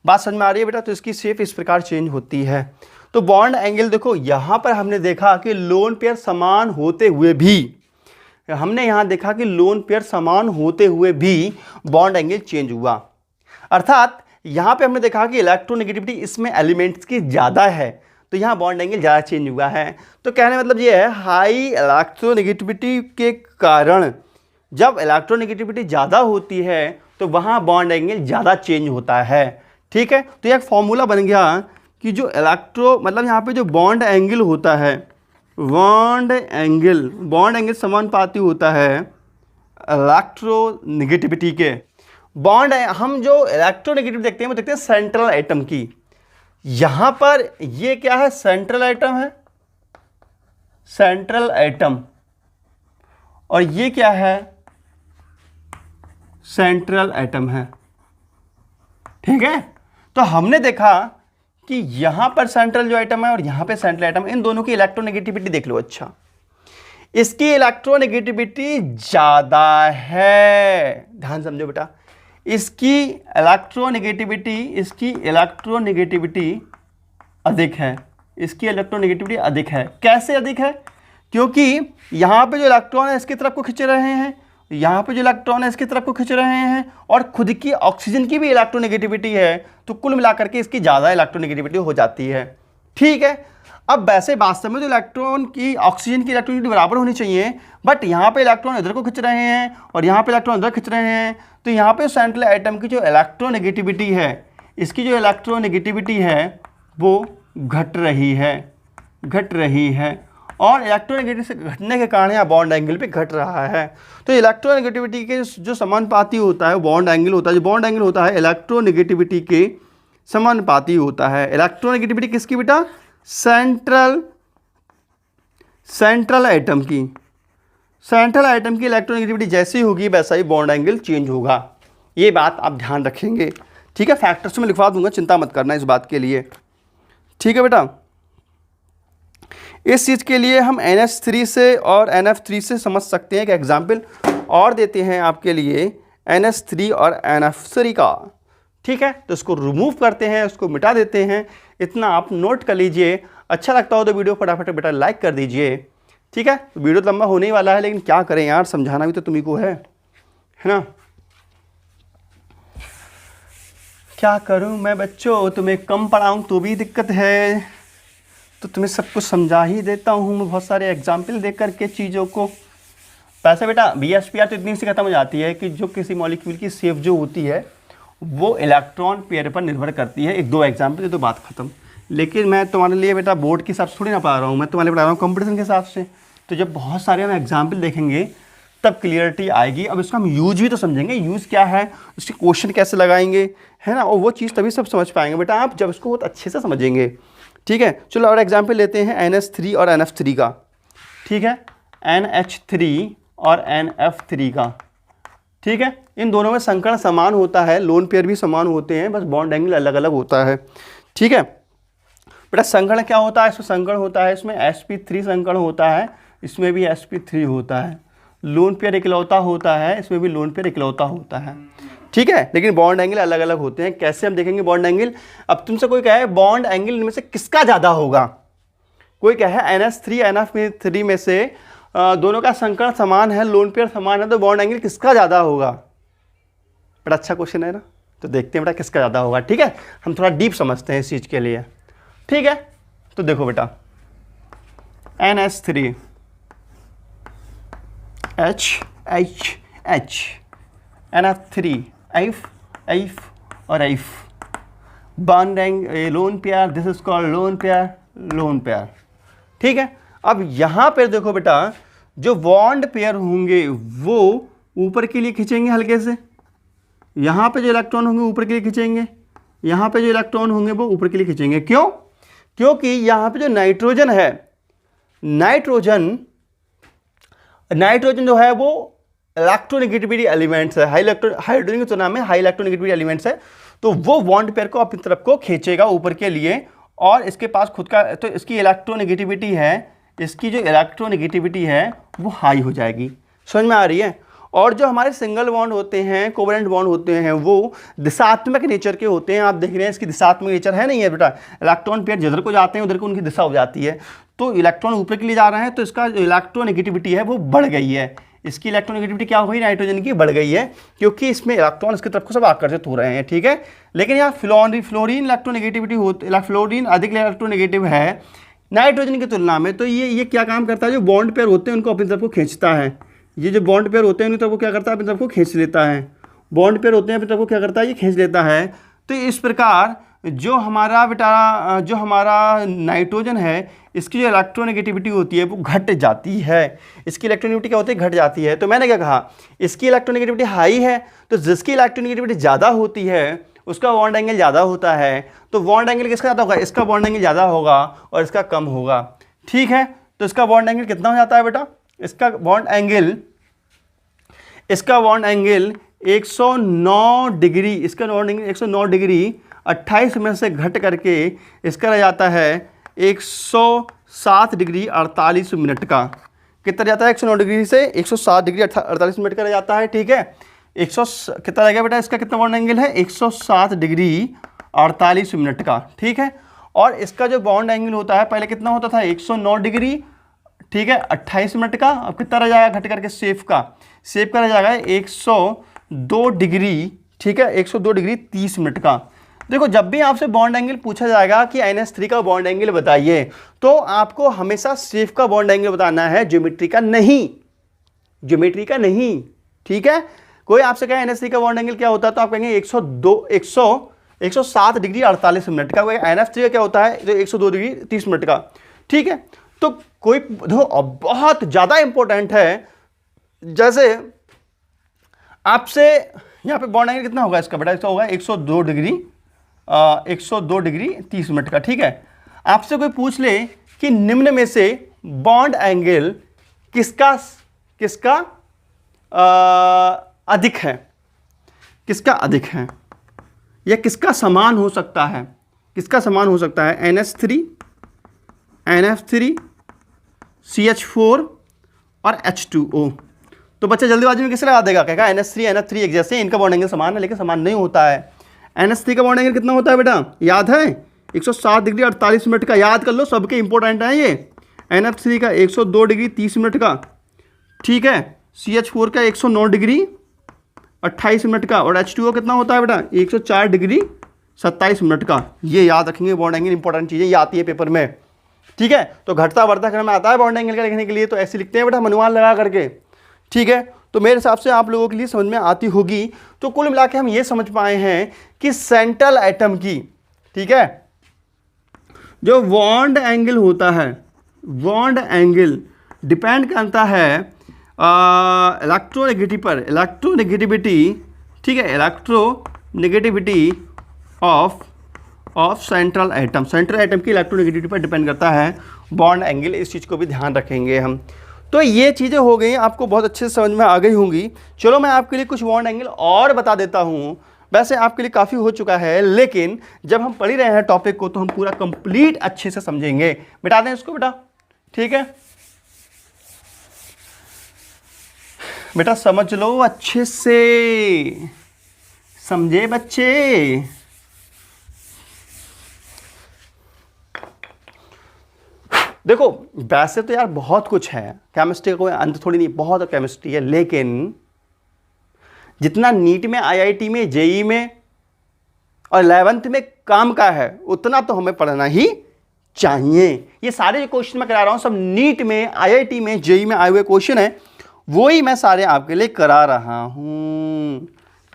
बात समझ में आ रही है बेटा। तो इसकी शेप इस प्रकार चेंज होती है। तो बॉन्ड एंगल देखो, यहाँ पर हमने देखा कि लोन पेयर समान होते हुए भी, हमने यहाँ देखा कि लोन पेयर समान होते हुए भी बॉन्ड एंगल चेंज हुआ। अर्थात यहाँ पे हमने देखा कि इलेक्ट्रोनेगेटिविटी इसमें एलिमेंट्स की ज़्यादा है, तो यहाँ बॉन्ड एंगल ज़्यादा चेंज हुआ है। तो कहने मतलब ये है, हाई इलेक्ट्रोनेगेटिविटी के कारण जब इलेक्ट्रोनेगेटिविटी ज़्यादा होती है तो वहाँ बॉन्ड एंगल ज़्यादा चेंज होता है, ठीक है। तो एक फॉर्मूला बन गया कि जो मतलब यहाँ पे जो बॉन्ड एंगल होता है, बॉन्ड एंगल समानुपाती होता है इलेक्ट्रोनेगेटिविटी के। बॉन्ड हम जो इलेक्ट्रोनेगेटिविटी देखते हैं वो देखते हैं सेंट्रल एटम की। यहाँ पर ये क्या है, सेंट्रल एटम है, सेंट्रल एटम, और ये क्या है, सेंट्रल एटम है, ठीक है। तो हमने देखा कि यहां पर सेंट्रल जो एटम है और यहां पे सेंट्रल एटम, इन दोनों की इलेक्ट्रोनेगेटिविटी देख लो। अच्छा, इसकी इलेक्ट्रोनेगेटिविटी ज्यादा है, ध्यान समझो बेटा, इसकी इलेक्ट्रोनेगेटिविटी अधिक है, इसकी इलेक्ट्रोनेगेटिविटी अधिक है। कैसे अधिक है? क्योंकि यहाँ पे जो इलेक्ट्रॉन है इसकी तरफ को खींच रहे हैं, यहाँ पे जो इलेक्ट्रॉन है इसकी तरफ को खींच रहे हैं, और खुद की ऑक्सीजन की भी इलेक्ट्रोनेगेटिविटी है, तो कुल मिलाकर के इसकी ज़्यादा इलेक्ट्रोनेगेटिविटी हो जाती है, ठीक है। अब वैसे वास्तव में तो इलेक्ट्रॉन की ऑक्सीजन की इलेक्ट्रोनेगेटिविटी बराबर होनी चाहिए, बट यहाँ पे इलेक्ट्रॉन इधर को खींच रहे हैं और यहाँ पे इलेक्ट्रॉन इधर खींच रहे हैं, तो यहाँ पे सेंट्रल एटम की जो इलेक्ट्रोनेगेटिविटी है, इसकी जो इलेक्ट्रोनेगेटिविटी है वो घट रही है और इलेक्ट्रोनेगेटिविटी से घटने के कारण यहाँ बॉन्ड एंगल भी घट रहा है। तो इलेक्ट्रोनेगेटिविटी के जो समानुपाती होता है बॉन्ड एंगल होता है, जो बॉन्ड एंगल होता है इलेक्ट्रोनेगेटिविटी के समानुपाती होता है। इलेक्ट्रोनेगेटिविटी किसकी बेटा? सेंट्रल एटम की इलेक्ट्रोनेगेटिविटी जैसी होगी वैसा ही बॉन्ड एंगल चेंज होगा। ये बात आप ध्यान रखेंगे, ठीक है। फैक्टर्स में लिखवा दूंगा, चिंता मत करना इस बात के लिए, ठीक है बेटा। इस चीज़ के लिए हम NH3 से और NF3 से समझ सकते हैं कि एग्जाम्पल और देते हैं आपके लिए NH3 और NF3 का, ठीक है। तो इसको रिमूव करते हैं, उसको मिटा देते हैं, इतना आप नोट कर लीजिए। अच्छा लगता हो तो वीडियो फटाफट बेटा लाइक कर दीजिए, ठीक है। तो वीडियो लंबा होने ही वाला है, लेकिन क्या करें यार, समझाना भी तो तुम्ही को है ना। क्या करूं मैं बच्चों, तुम्हें कम पढ़ाऊं तो भी दिक्कत है, तो तुम्हें सब कुछ समझा ही देता हूं मैं बहुत सारे एग्जाम्पल दे करके चीज़ों को। वैसे बेटा BSPR तो इतनी सी खत्म हो जाती है कि जो किसी मॉलिक्यूल की शेप जो होती है वो इलेक्ट्रॉन पेयर पर निर्भर करती है। 1-2 एग्जाम्पल तो बात खत्म। लेकिन मैं तुम्हारे लिए बेटा बोर्ड के हिसाब से थोड़ी ना पढ़ा रहा हूँ, मैं तुम्हारे लिए पढ़ा रहा हूँ कंपटीशन के हिसाब से। तो जब बहुत सारे हम एग्जाम्पल देखेंगे तब क्लियरिटी आएगी। अब इसका हम यूज भी तो समझेंगे, यूज़ क्या है, उसके क्वेश्चन कैसे लगाएंगे, है ना, और वो चीज़ तभी सब समझ पाएंगे बेटा आप जब इसको बहुत अच्छे से समझेंगे, ठीक है। चलो और एग्जाम्पल लेते हैं NH3 और NF3 का, ठीक है। NH3 और NF3 का, ठीक है। इन दोनों में संकर्ण समान होता है, लोन पेयर भी समान होते हैं, बस बॉन्ड एंगल अलग अलग होता है, ठीक है बेटा। संकर्ण क्या होता है? इसमें संकर्ण होता है, इसमें sp3 संकर्ण होता है, इसमें भी sp3 होता है। लोन पेयर इकलौता होता है, इसमें भी लोन पेयर इकलौता होता है, ठीक है। लेकिन बॉन्ड एंगल अलग अलग होते हैं। कैसे हम देखेंगे बॉन्ड एंगल? अब तुमसे कोई कहे बॉन्ड एंगल इनमें से किसका ज़्यादा होगा, कोई कहे NH3 NF3 में से दोनों का संकर्ण समान है, लोन पेयर समान है, तो बॉन्ड एंगल किसका ज़्यादा होगा? बड़ा अच्छा क्वेश्चन है ना। तो देखते हैं बेटा किसका ज़्यादा होगा, ठीक है। हम थोड़ा डीप समझते हैं इस चीज़ के लिए, ठीक है। तो देखो बेटा NH3 H NF3 F और F bond angle lone pair, this is called lone pair, ठीक है। अब यहाँ पर देखो बेटा जो बॉन्ड पेयर होंगे वो ऊपर के लिए खींचेंगे हल्के से, यहाँ पे जो इलेक्ट्रॉन होंगे ऊपर के लिए खींचेंगे, यहाँ पे जो इलेक्ट्रॉन होंगे वो ऊपर के लिए खींचेंगे। क्यों? क्योंकि यहाँ पे जो नाइट्रोजन है, नाइट्रोजन जो है वो इलेक्ट्रोनेगेटिविटी एलिमेंट्स है, हाइड्रोजन की तुलना में हाई इलेक्ट्रोनेगेटिविटी एलिमेंट्स है, तो वो बॉन्ड पेयर को अपनी तरफ को खींचेगा ऊपर के लिए, और इसके पास खुद का, तो इसकी इलेक्ट्रोनेगेटिविटी है, इसकी जो इलेक्ट्रोनेगेटिविटी है वो हाई हो जाएगी। समझ में आ रही है? और जो हमारे सिंगल बॉन्ड होते हैं, कोवेलेंट बॉन्ड होते हैं, वो दिशात्मक नेचर के होते हैं। आप देख रहे हैं इसकी दिशात्मक नेचर है नहीं है बेटा, इलेक्ट्रॉन पेयर जिधर को जाते हैं उधर को उनकी दिशा हो जाती है। तो इलेक्ट्रॉन ऊपर के लिए जा रहे हैं तो इसका जो इलेक्ट्रोनेगेटिविटी है वो बढ़ गई है। इसकी इलेक्ट्रोनेगेटिविटी क्या हो गई? नाइट्रोजन की बढ़ गई है, क्योंकि इसमें इलेक्ट्रॉन इसकी तरफ को सब आकर्षित हो रहे हैं, ठीक है। लेकिन यहाँ फ्लोरीन इलेक्ट्रोनेगेटिविटी फ्लोरीन अधिक इलेक्ट्रोनेगेटिव है नाइट्रोजन की तुलना में। तो ये क्या काम करता है? जो बॉन्ड पेयर होते हैं उनको अपनी तरफ को खींचता है। ये जो बॉन्ड पेयर होते हैं उनकी तरफ को क्या करता है? अपनी तरफ को खींच लेता है। बॉन्ड पेयर होते हैं अपनी तरफ को क्या करता है? ये खींच लेता है। तो इस प्रकार जो हमारा बेटा जो हमारा नाइट्रोजन है, इसकी जो इलेक्ट्रोनेगेटिविटी होती है वो घट जाती है। इसकी इलेक्ट्रोनेगेटिविटी क्या होती है? घट जाती है। तो मैंने क्या कहा, इसकी इलेक्ट्रोनेगेटिविटी हाई है, तो जिसकी इलेक्ट्रोनेगेटिविटी ज़्यादा होती है उसका बॉन्ड एंगल ज़्यादा होता है। तो बॉन्ड एंगल किसका ज़्यादा होगा? इसका बॉन्ड एंगल ज़्यादा होगा और इसका कम होगा, ठीक है। तो इसका बॉन्ड एंगल कितना हो जाता है बेटा? इसका बॉन्ड एंगल 109 डिग्री, इसका बॉन्ड एंगल 109 डिग्री 28 मिनट से घट करके इसका रह जाता है 107 डिग्री 48 मिनट का। कितना जाता है? 109 डिग्री से 107 डिग्री 48 मिनट का रह जाता है, ठीक है। कितना रह गया बेटा? इसका कितना बॉन्ड एंगल है? 107 डिग्री 48 मिनट का, ठीक है। और इसका जो बॉन्ड एंगल होता है पहले कितना होता था? 109 डिग्री, ठीक है, 28 मिनट का। अब कितना रह जाएगा घट करके? सेफ का रह जाएगा 102 डिग्री, ठीक है, 102 डिग्री 30 मिनट का। देखो जब भी आपसे बॉन्ड एंगल पूछा जाएगा कि NH3 का बॉन्ड एंगल बताइए, तो आपको हमेशा सेफ का बॉन्ड एंगल बताना है, ज्योमेट्री का नहीं, ठीक है। कोई आपसे कहे NH3 का बॉन्ड एंगल क्या होता है, तो आप कहेंगे 102 107 डिग्री 48 मिनट का। NF3 का क्या होता है, जो 102 डिग्री 30 मिनट का। ठीक है, तो कोई देखो बहुत ज़्यादा इंपॉर्टेंट है, जैसे आपसे यहाँ पे बॉन्ड एंगल कितना होगा इसका बेटा, इसका होगा 102 डिग्री 30 मिनट का। ठीक है, आपसे कोई पूछ ले कि निम्न में से बॉन्ड एंगल किसका अधिक है, किसका अधिक है या किसका समान हो सकता है, किसका समान हो सकता है, NH3 NF3 CH4 और H2O। तो बच्चा जल्दीबाजी में किसे लगा देगा, कहेगा NH3 NF3 एक जैसे, इनका बॉन्ड एंगल समान है, लेकिन समान नहीं होता है। NH3 का बॉन्ड एंगल कितना होता है बेटा, याद है, 107 डिग्री 48 मिनट का, याद कर लो, सबके इंपॉर्टेंट है ये। NF3 का 102 डिग्री 30 मिनट का। ठीक है, CH4 का 109 डिग्री 28 मिनट का, और H2O कितना होता है बेटा, 104 डिग्री 27 मिनट का। ये याद रखेंगे, बॉन्ड एंगल इंपॉर्टेंट चीज़ें ये आती है पेपर में। ठीक है, तो घटता बढ़ता क्रम में आता है बॉन्ड एंगल का लिखने के लिए, तो ऐसे लिखते हैं बेटा मनुवाल लगा करके। ठीक है, तो मेरे हिसाब से आप लोगों के लिए समझ में आती होगी। तो कुल मिला के हम ये समझ पाए हैं कि सेंट्रल एटम की, ठीक है, जो बॉन्ड एंगल होता है, बॉन्ड एंगल डिपेंड करता है इलेक्ट्रोनेगेटिविटी पर, इलेक्ट्रोनेगेटिविटी। ठीक है, electronegativity of central atom, central atom की इलेक्ट्रोनेगेटिविटी पर डिपेंड करता है बॉन्ड एंगल। इस चीज़ को भी ध्यान रखेंगे हम। तो ये चीज़ें हो गई, आपको बहुत अच्छे से समझ में आ गई होंगी। चलो मैं आपके लिए कुछ बॉन्ड एंगल और बता देता हूँ। वैसे आपके लिए काफ़ी हो चुका है, लेकिन जब हम पढ़ ही रहे हैं टॉपिक को तो हम पूरा कंप्लीट अच्छे से समझेंगे। बिठा दें इसको बेटा, ठीक है बेटा, समझ लो अच्छे से, समझे बच्चे। देखो वैसे तो यार बहुत कुछ है, केमिस्ट्री का कोई अंत थोड़ी नहीं, बहुत केमिस्ट्री है, लेकिन जितना नीट में, IIT में, JEE में और 11th में काम का है, उतना तो हमें पढ़ना ही चाहिए। ये सारे जो क्वेश्चन मैं करा रहा हूँ सब नीट में, IIT में, JEE में आए हुए क्वेश्चन है, वो ही मैं सारे आपके लिए करा रहा हूँ।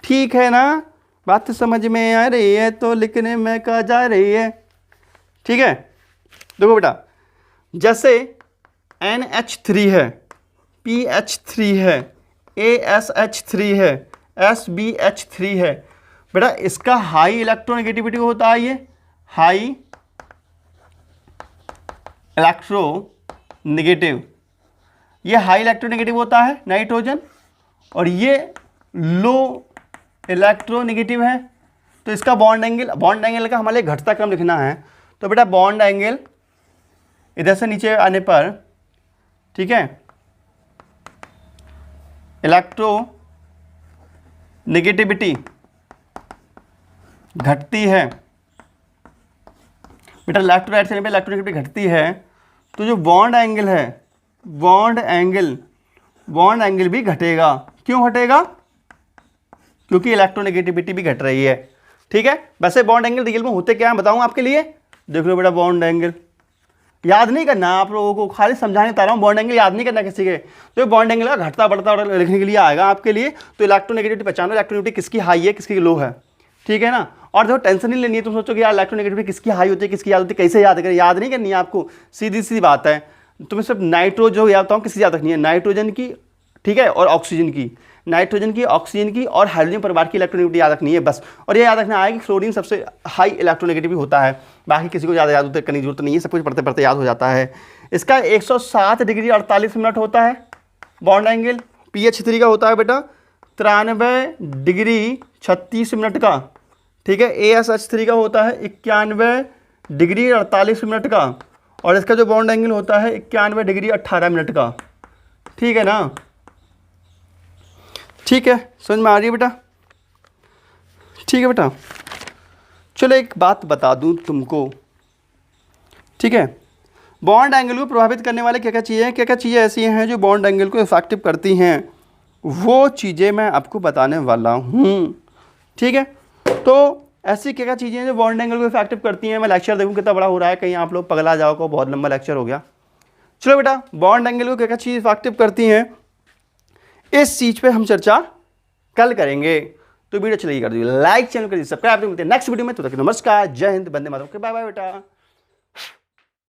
ठीक है ना, बात समझ में आ रही है तो लिखने में कहा जा रही है। ठीक है, देखो बेटा, जैसे NH3 है, PH3 है, ASH3 है, SBH3 है बेटा, इसका हाई इलेक्ट्रोनेगेटिविटी होता है, ये हाई इलेक्ट्रोनेगेटिव, ये हाई इलेक्ट्रोनेगेटिव होता है नाइट्रोजन, और ये लो इलेक्ट्रोनेगेटिव है। तो इसका बॉन्ड एंगल का हमारे घटता क्रम लिखना है। तो बेटा बॉन्ड एंगल इधर से नीचे आने पर, ठीक है, इलेक्ट्रोनेगेटिविटी घटती है बेटा, लेफ्ट राइट साइड पे इलेक्ट्रोनेगेटिविटी घटती है। तो जो बॉन्ड एंगल है, बॉन्ड एंगल भी घटेगा। क्यों घटेगा, क्योंकि इलेक्ट्रोनेगेटिविटी भी घट रही है। ठीक है, वैसे बॉन्ड एंगल रियल में होते क्या है बताऊं आपके लिए, देख लो बेटा, बॉन्ड एंगल याद नहीं करना आप लोगों को, खाली समझाने बता रहा हूँ, बॉन्ड एंगल याद नहीं करना किसी के। तो बॉन्ड एंगल का घटता बढ़ता लिखने के लिए आएगा आपके लिए। तो इलेक्ट्रोनेगेटिविटी पहचानो, इलेक्ट्रोनेगेटिविटी किसकी हाई है, किसकी लो है। ठीक है ना, और देखो टेंशन नहीं लेनी है, तुम सोचो कि यार इलेक्ट्रोनेगेटिविटी किसकी हाई होती है, किसकी याद होती है, कैसे याद करें, याद नहीं करनी है आपको, सीधी सी बात है। तुम्हें सिर्फ नाइट्रोजन याद बताऊँ किसकी याद रखनी है, नाइट्रोजन की, ठीक है, और ऑक्सीजन की, नाइट्रोजन की, ऑक्सीजन की और हाइड्रोजन परिवार की इलेक्ट्रोनेगेटिविटी याद रखनी है बस। और ये याद रखना है कि फ्लोरीन सबसे हाई इलेक्ट्रोनेगेटिव होता है, बाकी किसी को ज़्यादा याद करने की जरूरत नहीं है, सब कुछ पढ़ते पढ़ते याद हो जाता है। इसका 107 डिग्री 48 मिनट होता है बॉन्ड एंगल। PH3 का होता है बेटा 93 डिग्री 36 मिनट का। ठीक है, ASH3 का होता है 91 डिग्री 48 मिनट का, और इसका जो बॉन्ड एंगल होता है 91 डिग्री 18 मिनट का। ठीक है ना, ठीक है, समझ में आ रही है बेटा। ठीक है बेटा, चलो एक बात बता दूं तुमको, ठीक है, बॉन्ड एंगल को प्रभावित करने वाले क्या क्या चीज़ें ऐसी हैं जो बॉन्ड एंगल को इफेक्टिव करती हैं, वो चीज़ें मैं आपको बताने वाला हूँ। ठीक है, तो ऐसी क्या क्या चीज़ें हैं जो बॉन्ड एंगल को इफेक्टिव करती हैं। मैं लेक्चर देखूँ कितना बड़ा हो रहा है, कहीं आप लोग पगला जाओ को, बहुत लंबा लेक्चर हो गया। चलो बेटा, बॉन्ड एंगल को क्या क्या चीज़ इफेक्टिव करती हैं, इस चीज़ पे हम चर्चा कल करेंगे। तो वीडियो अच्छी लगी कर दीजिए लाइक, चैनल कर दीजिए सब्सक्राइब। मिलते हैं नेक्स्ट वीडियो में, तो तक नमस्कार, जय हिंद, वंदे मातरम, बाय बाय बेटा।